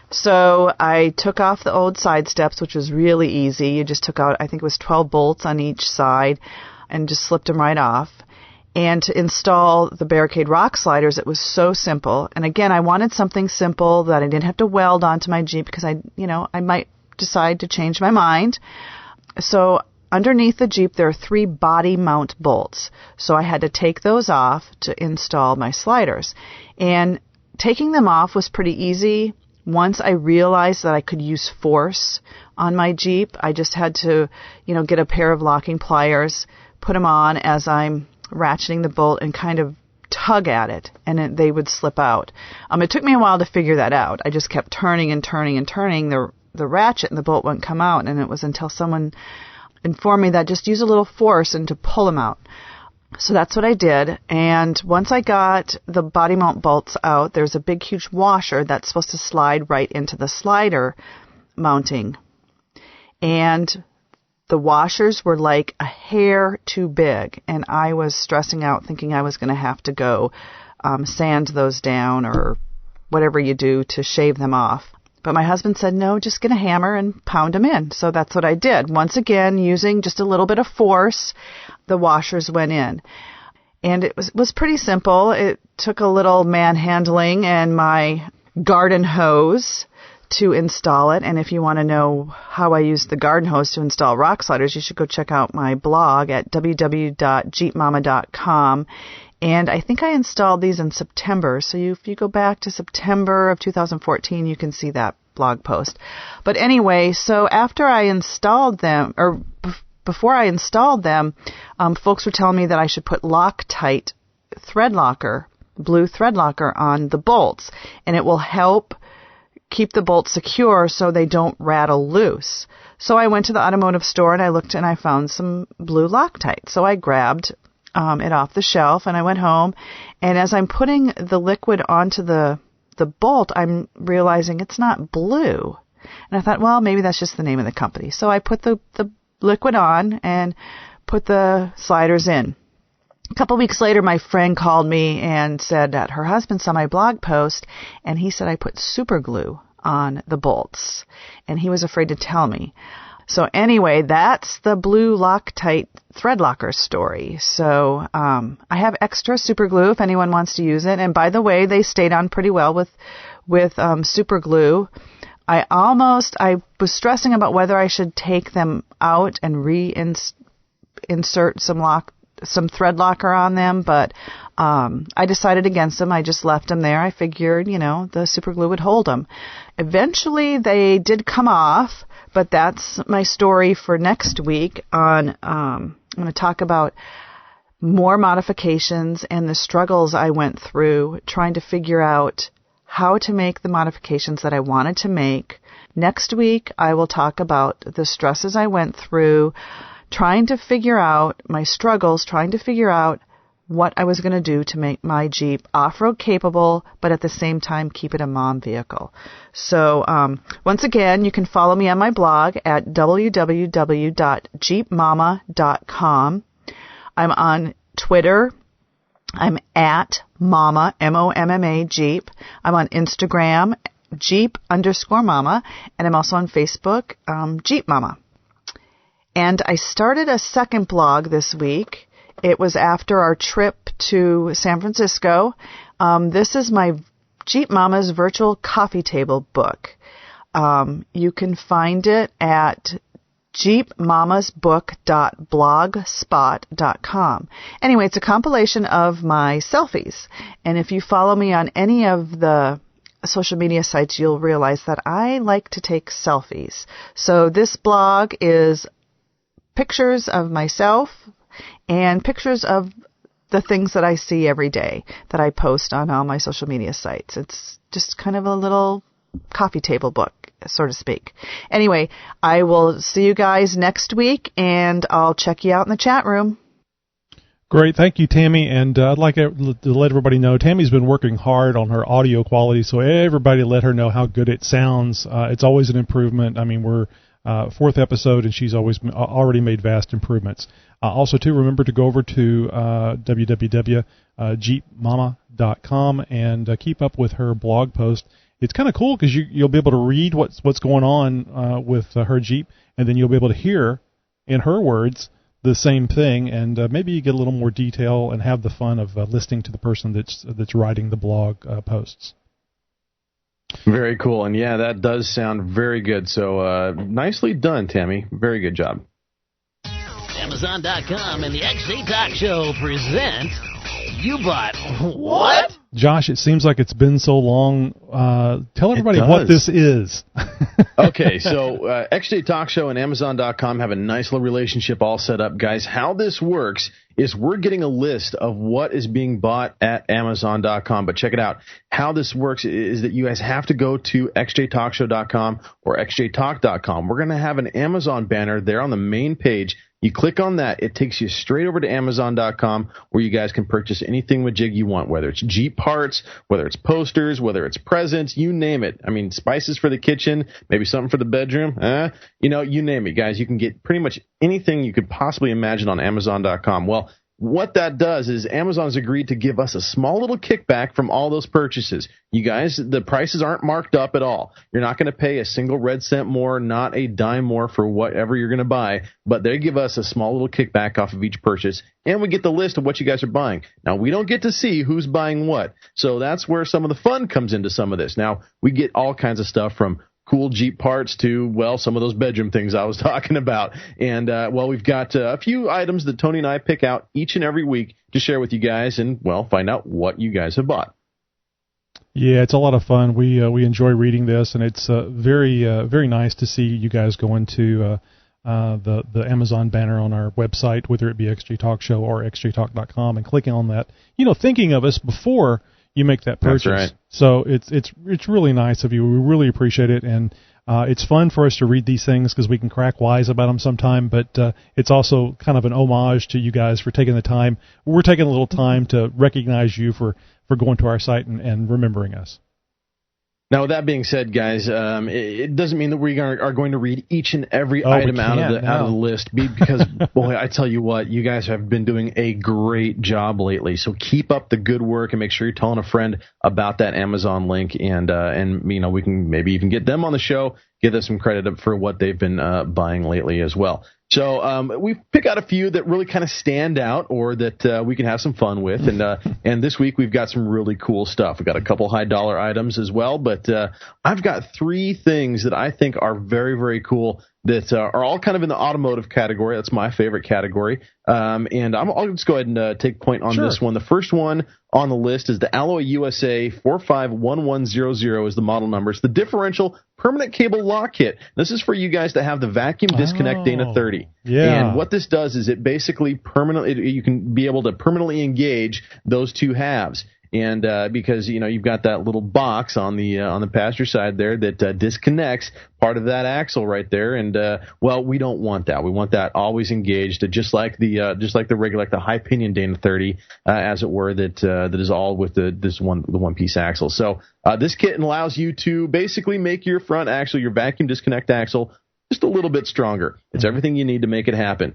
So I took off the old side steps, which was really easy. You just took out, I think it was 12 bolts on each side and just slipped them right off. And to install the Barricade rock sliders, it was so simple. And again, I wanted something simple that I didn't have to weld onto my Jeep because I might decide to change my mind. So underneath the Jeep, there are 3 body mount bolts. So I had to take those off to install my sliders. And taking them off was pretty easy. Once I realized that I could use force on my Jeep, I just had to, get a pair of locking pliers, put them on as I'm ratcheting the bolt and kind of tug at it, and they would slip out. It took me a while to figure that out. I just kept turning and turning and turning the ratchet, and the bolt wouldn't come out, and it was until someone informed me that just use a little force and to pull them out. So that's what I did, and once I got the body mount bolts out, there's a big, huge washer that's supposed to slide right into the slider mounting. And the washers were like a hair too big, and I was stressing out thinking I was going to have to go sand those down or whatever you do to shave them off. But my husband said, no, just get a hammer and pound them in. So that's what I did. Once again, using just a little bit of force, the washers went in. And it was pretty simple. It took a little manhandling and my garden hose to install it. And if you want to know how I use the garden hose to install rock sliders, you should go check out my blog at www.jeepmama.com. And I think I installed these in September. So if you go back to September of 2014, you can see that blog post. But anyway, so after I installed them, or before I installed them, folks were telling me that I should put Loctite thread locker, blue thread locker on the bolts. And it will help keep the bolts secure so they don't rattle loose. So I went to the automotive store and I looked and I found some blue Loctite. So I grabbed it off the shelf and I went home, and as I'm putting the liquid onto the bolt, I'm realizing it's not blue. And I thought, well, maybe that's just the name of the company. So I put the liquid on and put the sliders in. A couple weeks later, my friend called me and said that her husband saw my blog post, and he said I put super glue on the bolts, and he was afraid to tell me. So anyway, that's the blue Loctite thread locker story. So I have extra super glue if anyone wants to use it. And by the way, they stayed on pretty well with super glue. I was stressing about whether I should take them out and insert some thread locker on them, but I decided against them. I just left them there. I figured, the super glue would hold them. Eventually, they did come off, but that's my story for next week. I'm going to talk about more modifications and the struggles I went through trying to figure out how to make the modifications that I wanted to make. Next week, I will talk about the stresses I went through, trying to figure out my struggles, trying to figure out what I was going to do to make my Jeep off-road capable, but at the same time keep it a mom vehicle. So once again, you can follow me on my blog at www.jeepmama.com. I'm on Twitter. I'm at Mama, M-O-M-M-A, Jeep. I'm on Instagram, Jeep_Mama, and I'm also on Facebook, Jeep Mama. And I started a second blog this week. It was after our trip to San Francisco. This is my Jeep Mama's virtual coffee table book. You can find it at jeepmamasbook.blogspot.com. Anyway, it's a compilation of my selfies. And if you follow me on any of the social media sites, you'll realize that I like to take selfies. So this blog is pictures of myself and pictures of the things that I see every day that I post on all my social media sites. It's just kind of a little coffee table book, so to speak. Anyway, I will see you guys next week, and I'll check you out in the chat room. Great. Thank you, Tammy. And I'd like to let everybody know Tammy's been working hard on her audio quality, so everybody let her know how good it sounds. It's always an improvement. I mean, we're fourth episode, and she's already made vast improvements. Also, too, remember to go over to www.jeepmama.com and keep up with her blog post. It's kind of cool because you'll be able to read what's going on with her Jeep, and then you'll be able to hear, in her words, the same thing, and maybe you get a little more detail and have the fun of listening to the person that's writing the blog posts. Very cool, and yeah, that does sound very good. So nicely done, Tammy. Very good job. Amazon.com and the XJ Talk Show present You Bought What? Josh, it seems like it's been so long. Tell everybody what this is. Okay, so XJ Talk Show and Amazon.com have a nice little relationship all set up, guys. How this works is we're getting a list of what is being bought at Amazon.com. But check it out. How this works is that you guys have to go to xjtalkshow.com or xjtalk.com. We're going to have an Amazon banner there on the main page. You click on that, it takes you straight over to Amazon.com where you guys can purchase anything with Jig you want, whether it's Jeep parts, whether it's posters, whether it's presents, you name it. I mean, spices for the kitchen, maybe something for the bedroom, you name it, guys. You can get pretty much anything you could possibly imagine on Amazon.com. Well, what that does is Amazon's agreed to give us a small little kickback from all those purchases. You guys, the prices aren't marked up at all. You're not going to pay a single red cent more, not a dime more for whatever you're going to buy, but they give us a small little kickback off of each purchase, and we get the list of what you guys are buying. Now, we don't get to see who's buying what, so that's where some of the fun comes into some of this. Now, we get all kinds of stuff from cool Jeep parts to, well, some of those bedroom things I was talking about. And, we've got a few items that Tony and I pick out each and every week to share with you guys and, well, find out what you guys have bought. Yeah, it's a lot of fun. We enjoy reading this, and it's very nice to see you guys go into the Amazon banner on our website, whether it be XJ Talk Show or xjtalk.com, and clicking on that, thinking of us before you make that purchase. That's right. So it's really nice of you. We really appreciate it, and it's fun for us to read these things because we can crack wise about them sometime, but it's also kind of an homage to you guys for taking the time. We're taking a little time to recognize you for going to our site and remembering us. Now, with that being said, guys, it doesn't mean that we are going to read each and every item out of the list because, boy, I tell you what, you guys have been doing a great job lately. So keep up the good work and make sure you're telling a friend about that Amazon link, and we can maybe even get them on the show, give them some credit for what they've been buying lately as well. So we pick out a few that really kind of stand out or that we can have some fun with. And this week we've got some really cool stuff. We've got a couple high-dollar items as well. But I've got 3 things that I think are very, very cool that are all kind of in the automotive category. That's my favorite category. And I'll just go ahead and take point on this one. The first one on the list is the Alloy USA 451100 is the model number. It's the differential permanent cable lock kit. This is for you guys that have the vacuum disconnect Dana 30. Yeah. And what this does is it basically you can be able to permanently engage those 2 halves. And because you've got that little box on the passenger side there that disconnects part of that axle right there, and we don't want that. We want that always engaged, just like the regular, like the high pinion Dana 30, as it were, that is all with the one piece axle. So this kit allows you to basically make your front axle, your vacuum disconnect axle, just a little bit stronger. It's everything you need to make it happen.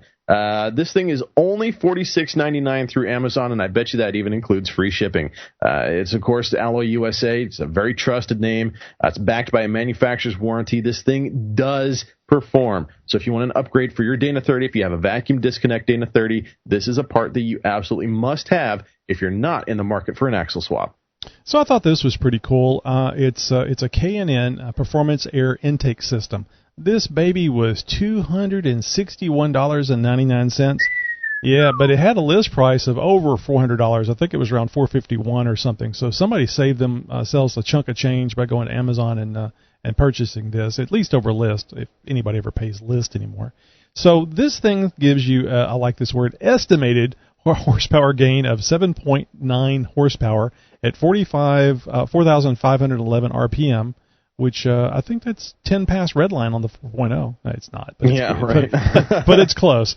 This thing is only $46.99 through Amazon, and I bet you that even includes free shipping. It's, of course, Alloy USA. It's a very trusted name. It's backed by a manufacturer's warranty. This thing does perform. So if you want an upgrade for your Dana 30, if you have a vacuum disconnect Dana 30, this is a part that you absolutely must have if you're not in the market for an axle swap. So I thought this was pretty cool. It's a K&N Performance Air Intake System. This baby was $261.99. Yeah, but it had a list price of over $400. I think it was around $451 or something. So somebody saved themselves a chunk of change by going to Amazon and purchasing this, at least over list, if anybody ever pays list anymore. So this thing gives you, I like this word, estimated horsepower gain of 7.9 horsepower at 4,511 RPM. Which I think that's 10 past red line on the 4.0. No, it's not. But right. But it's close.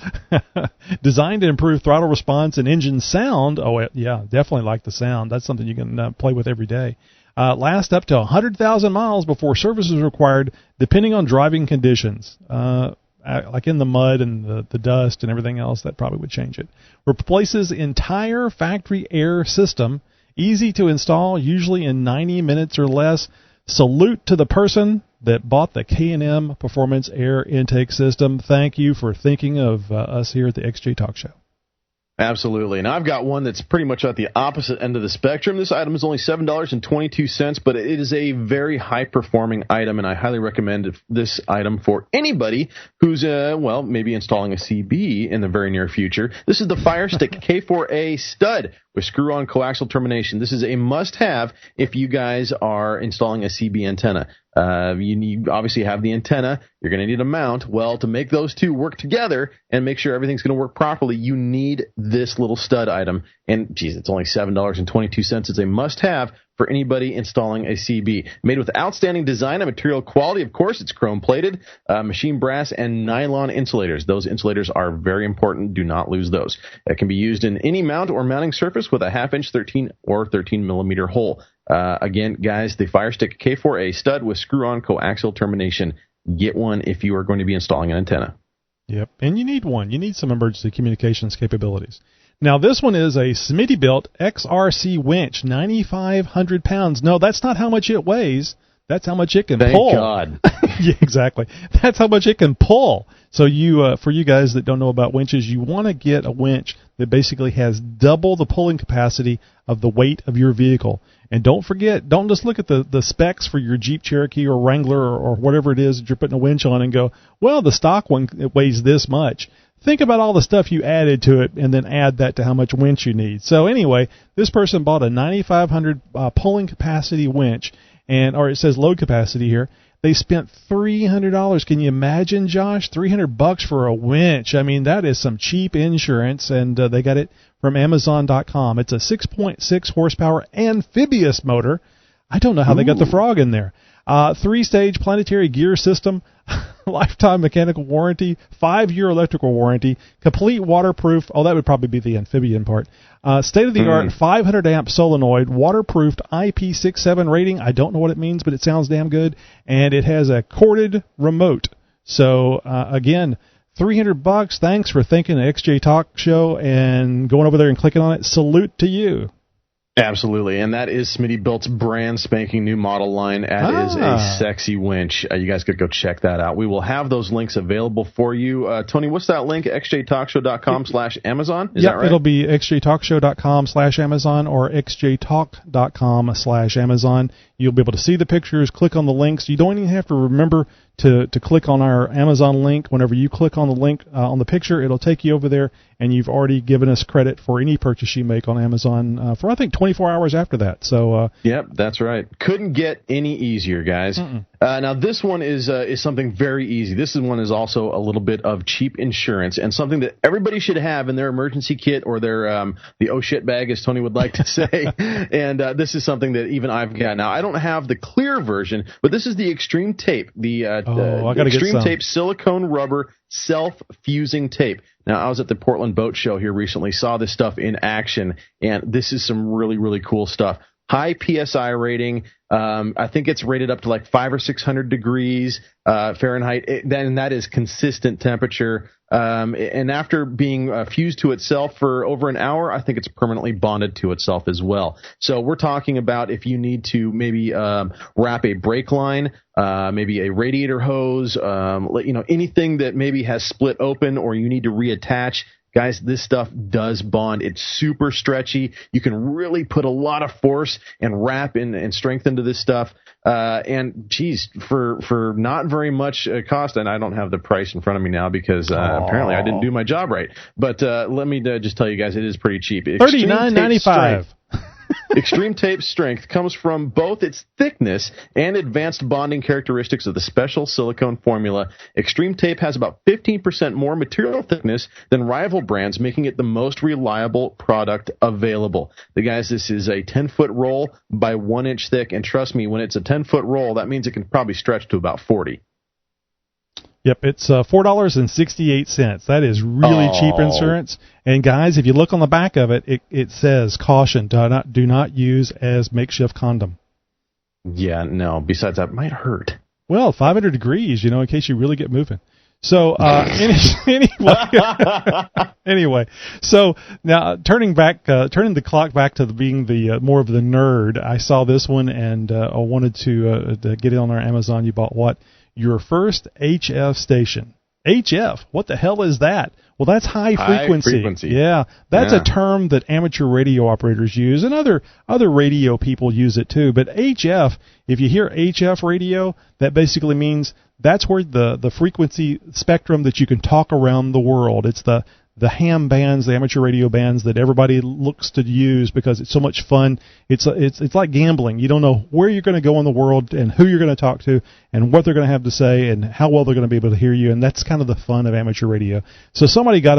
Designed to improve throttle response and engine sound. Oh, yeah, definitely like the sound. That's something you can play with every day. Last up to 100,000 miles before service is required, depending on driving conditions. Like in the mud and the dust and everything else, that probably would change it. Replaces entire factory air system. Easy to install, usually in 90 minutes or less. Salute to the person that bought the K&M Performance Air Intake System. Thank you for thinking of us here at the XJ Talk Show. Absolutely. And I've got one that's pretty much at the opposite end of the spectrum. This item is only $7.22, but it is a very high-performing item, and I highly recommend this item for anybody who's, maybe installing a CB in the very near future. This is the Firestick K4A stud with screw-on coaxial termination. This is a must-have if you guys are installing a CB antenna. You obviously have the antenna. You're going to need a mount. Well, to make those two work together and make sure everything's going to work properly, you need this little stud item. And, geez, it's only $7.22. It's a must-have for anybody installing a CB. Made with outstanding design and material quality. Of course, it's chrome-plated, machine brass, and nylon insulators. Those insulators are very important. Do not lose those. It can be used in any mount or mounting surface with a half-inch 13 or 13-millimeter hole. Again, guys, the Firestick K4A stud with screw-on coaxial termination. Get one if you are going to be installing an antenna. Yep, and you need one. You need some emergency communications capabilities. Now, this one is a Smitty-built XRC winch, 9,500 pounds. No, that's not how much it weighs. That's how much it can pull. Thank God. Yeah, exactly. That's how much it can pull. So for you guys that don't know about winches, you want to get a winch that basically has double the pulling capacity of the weight of your vehicle. And don't forget, don't just look at the specs for your Jeep Cherokee or Wrangler or whatever it is that you're putting a winch on and go, well, the stock one it weighs this much. Think about all the stuff you added to it and then add that to how much winch you need. So anyway, this person bought a 9,500 pulling capacity winch, or it says load capacity here. They spent $300. Can you imagine, Josh? $300 for a winch. I mean, that is some cheap insurance, and they got it from Amazon.com. It's a 6.6 horsepower amphibious motor. I don't know how they got the frog in there. 3-stage planetary gear system, lifetime mechanical warranty, 5-year electrical warranty, complete waterproof. Oh, that would probably be the amphibian part. State-of-the-art 500-amp solenoid, waterproofed IP67 rating. I don't know what it means, but it sounds damn good. And it has a corded remote. So, again, $300. Thanks for thinking of XJ Talk Show and going over there and clicking on it. Salute to you. Absolutely, and that is Smitty Built's brand spanking new model line. That is a sexy winch. You guys could go check that out. We will have those links available for you. Tony, what's that link? xjtalkshow.com/Amazon? Is that right? It'll be xjtalkshow.com/Amazon or xjtalk.com/Amazon. You'll be able to see the pictures, click on the links. You don't even have to remember to click on our Amazon link. Whenever you click on the link on the picture, it'll take you over there, and you've already given us credit for any purchase you make on Amazon for, I think, 24 hours after that. So yep, that's right. Couldn't get any easier, guys. Now, this one is something very easy. This one is also a little bit of cheap insurance and something that everybody should have in their emergency kit or their the oh shit bag, as Tony would like to say. And this is something that even I've got. Now, I don't have the clear version, but this is the Extreme Tape, the Extreme Tape silicone rubber self-fusing tape. Now, I was at the Portland Boat Show here recently, saw this stuff in action, and this is some really, really cool stuff. High PSI rating. I think it's rated up to like 500 or 600 degrees Fahrenheit. And that is consistent temperature. And after being fused to itself for over an hour, I think it's permanently bonded to itself as well. So we're talking about if you need to maybe wrap a brake line, maybe a radiator hose, anything that maybe has split open or you need to reattach. Guys, this stuff does bond. It's super stretchy. You can really put a lot of force and wrap and strength into this stuff. And geez, for not very much cost, and I don't have the price in front of me now because apparently I didn't do my job right. But let me just tell you guys, it is pretty cheap. $39.95. Extreme Tape strength comes from both its thickness and advanced bonding characteristics of the special silicone formula. Extreme Tape has about 15% more material thickness than rival brands, making it the most reliable product available. Guys, this is a 10-foot roll by 1 inch thick, and trust me, when it's a 10-foot roll, that means it can probably stretch to about 40. Yep, it's $4.68. That is really cheap insurance. And guys, if you look on the back of it, it says caution: do not use as makeshift condom. Yeah, no. Besides, that might hurt. Well, 500 degrees, in case you really get moving. So anyway, so now turning the clock back to being the more of the nerd, I saw this one and I wanted to get it on our Amazon. You bought what? Your first HF station. HF, what the hell is that? Well, that's high frequency. Yeah, that's a term that amateur radio operators use, and other radio people use it too. But HF, if you hear HF radio, that basically means that's where the frequency spectrum that you can talk around the world. It's the ham bands, the amateur radio bands that everybody looks to use because it's so much fun. It's like gambling. You don't know where you're going to go in the world and who you're going to talk to and what they're going to have to say and how well they're going to be able to hear you, and that's kind of the fun of amateur radio. So somebody got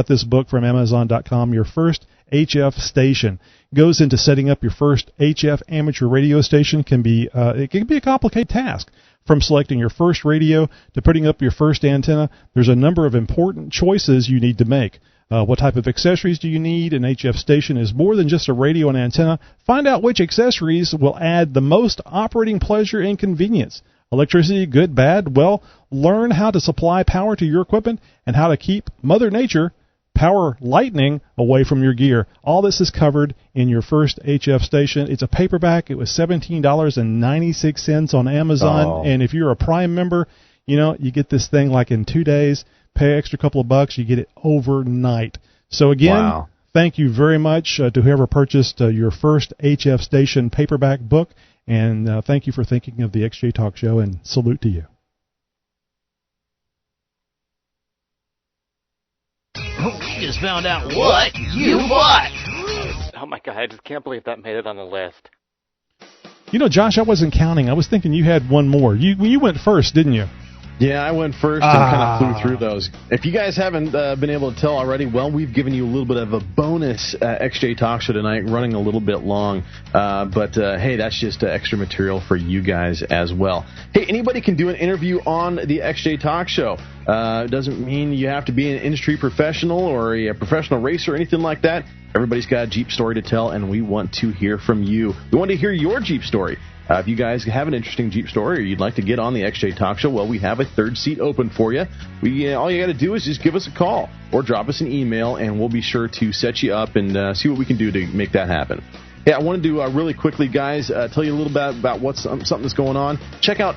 this book from Amazon.com, Your First HF Station. Goes into setting up your first HF amateur radio station. It can be a complicated task. From selecting your first radio to putting up your first antenna, there's a number of important choices you need to make. What type of accessories do you need? An HF station is more than just a radio and antenna. Find out which accessories will add the most operating pleasure and convenience. Electricity, good, bad? Well, learn how to supply power to your equipment and how to keep Mother Nature, power lightning, away from your gear. All this is covered in Your First HF Station. It's a paperback. It was $17.96 on Amazon. And if you're a Prime member, you get this thing like in 2 days, pay an extra couple of bucks, you get it overnight. So again, thank you very much to whoever purchased Your First HF Station paperback book. And thank you for thinking of the XJ Talk Show, and salute to you. We just found out what you bought. Oh my god, I just can't believe that made it on the list. Josh, I wasn't counting. I was thinking you had one more. You went first, didn't you? Yeah, I went first and kind of flew through those. If you guys haven't been able to tell already, well, we've given you a little bit of a bonus XJ Talk Show tonight, running a little bit long. But hey, that's just extra material for you guys as well. Hey, anybody can do an interview on the XJ Talk Show. It doesn't mean you have to be an industry professional or a professional racer or anything like that. Everybody's got a Jeep story to tell, and we want to hear from you. We want to hear your Jeep story. If you guys have an interesting Jeep story or you'd like to get on the XJ Talk Show, well, we have a third seat open for you. All you got to do is just give us a call or drop us an email, and we'll be sure to set you up and see what we can do to make that happen. Hey, I wanted to really quickly, guys, tell you a little bit about what's something that's going on. Check out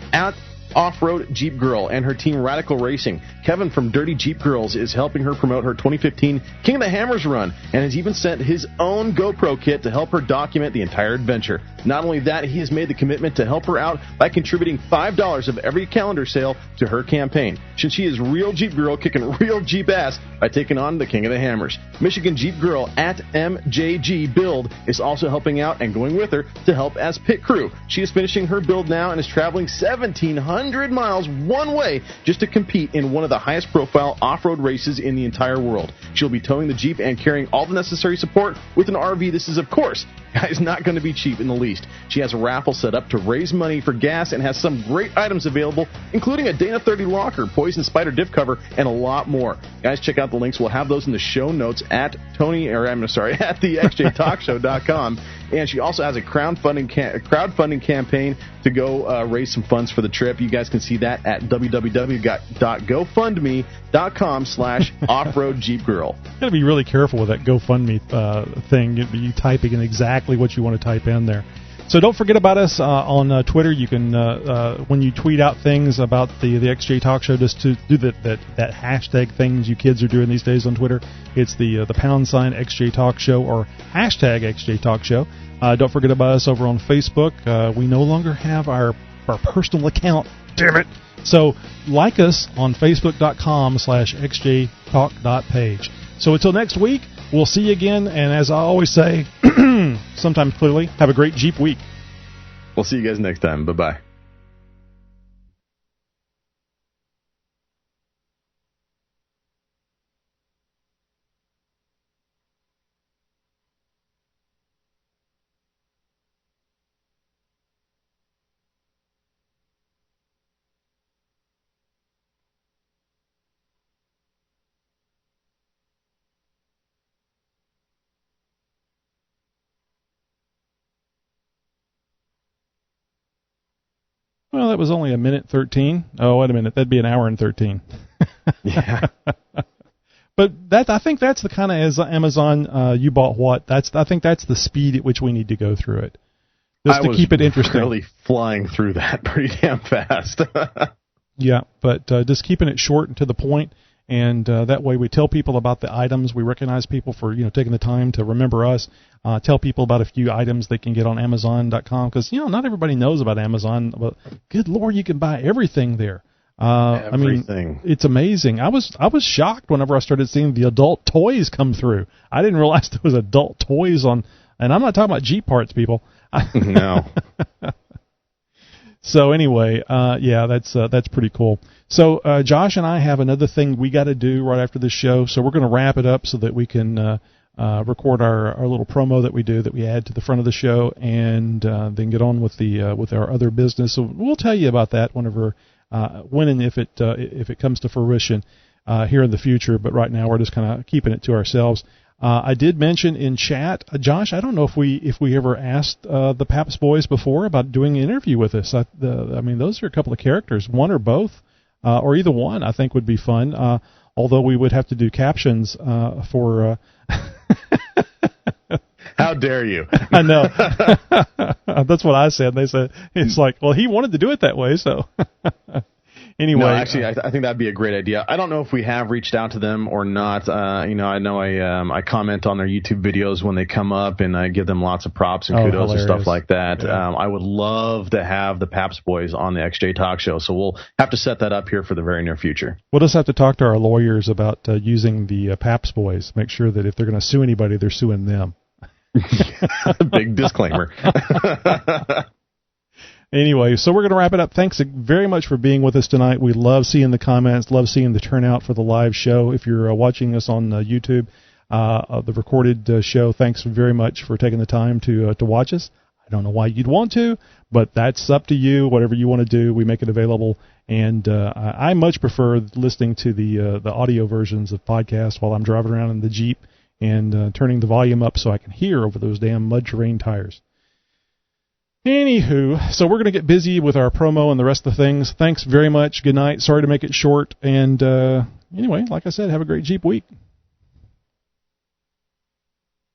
Off-Road Jeep Girl and her team Radical Racing. Kevin from Dirty Jeep Girls is helping her promote her 2015 King of the Hammers run and has even sent his own GoPro kit to help her document the entire adventure. Not only that, he has made the commitment to help her out by contributing $5 of every calendar sale to her campaign, since she is real Jeep Girl kicking real Jeep ass by taking on the King of the Hammers. Michigan Jeep Girl at MJG Build is also helping out and going with her to help as pit crew. She is finishing her build now and is traveling 1,700 miles one way just to compete in one of the highest profile off-road races in the entire world. She'll be towing the Jeep and carrying all the necessary support with an RV. This is, of course, guys, not going to be cheap in the least. She has a raffle set up to raise money for gas and has some great items available, including a Dana 30 locker, Poison Spider diff cover, and a lot more. Guys, check out the links. We'll have those in the show notes at the xjtalkshow.com. And she also has a crowdfunding campaign to go raise some funds for the trip. You guys can see that at www.gofundme.com/offroadjeepgirl. You got to be really careful with that GoFundMe thing. You typing in exactly what you want to type in there. So don't forget about us on Twitter. You can, when you tweet out things about the XJ Talk Show, just to do that hashtag things you kids are doing these days on Twitter. It's the # XJ Talk Show or hashtag XJ Talk Show. Don't forget about us over on Facebook. We no longer have our personal account. Damn it. So like us on facebook.com/xjtalk.page. So until next week, we'll see you again. And as I always say, sometimes clearly, have a great Jeep week. We'll see you guys next time. Bye-bye. Well, that was only a minute 13. Oh, wait a minute. That'd be an hour and 13. Yeah. But I think that's the kind of Amazon you bought what. I think that's the speed at which we need to go through it. Just to keep it interesting. Really flying through that pretty damn fast. Yeah, but just keeping it short and to the point. And that way we tell people about the items. We recognize people for taking the time to remember us. Tell people about a few items they can get on Amazon.com because not everybody knows about Amazon. But good Lord, you can buy everything there. Everything. I mean, it's amazing. I was shocked whenever I started seeing the adult toys come through. I didn't realize there was adult toys on. And I'm not talking about Jeep parts, people. No. So anyway, yeah, that's pretty cool. So Josh and I have another thing we got to do right after this show. So we're going to wrap it up so that we can record our little promo that we do that we add to the front of the show, and then get on with our other business. So we'll tell you about that when and if it comes to fruition here in the future. But right now we're just kind of keeping it to ourselves. I did mention in chat, Josh, I don't know if we ever asked the Paps boys before about doing an interview with us. I mean, those are a couple of characters, one or both, or either one, I think would be fun, although we would have to do captions for... How dare you? I know. That's what I said. They said, it's like, well, he wanted to do it that way, so... Anyway, no, actually, I think that'd be a great idea. I don't know if we have reached out to them or not. I know I comment on their YouTube videos when they come up, and I give them lots of props and kudos and stuff like that. Yeah. I would love to have the Paps boys on the XJ Talk Show, so we'll have to set that up here for the very near future. We'll just have to talk to our lawyers about using the Paps boys. Make sure that if they're going to sue anybody, they're suing them. Big disclaimer. Anyway, so we're going to wrap it up. Thanks very much for being with us tonight. We love seeing the comments, love seeing the turnout for the live show. If you're watching us on YouTube, the recorded show, thanks very much for taking the time to watch us. I don't know why you'd want to, but that's up to you. Whatever you want to do, we make it available. And I much prefer listening to the audio versions of podcasts while I'm driving around in the Jeep and turning the volume up so I can hear over those damn mud terrain tires. Anywho, so we're going to get busy with our promo and the rest of the things. Thanks very much. Good night. Sorry to make it short. And anyway, like I said, have a great Jeep week.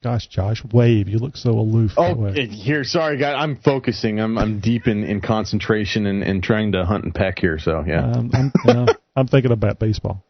Gosh, Josh, wave. You look so aloof. Here, sorry, guys. I'm focusing. I'm deep in concentration and trying to hunt and peck here. So yeah. I'm thinking about baseball.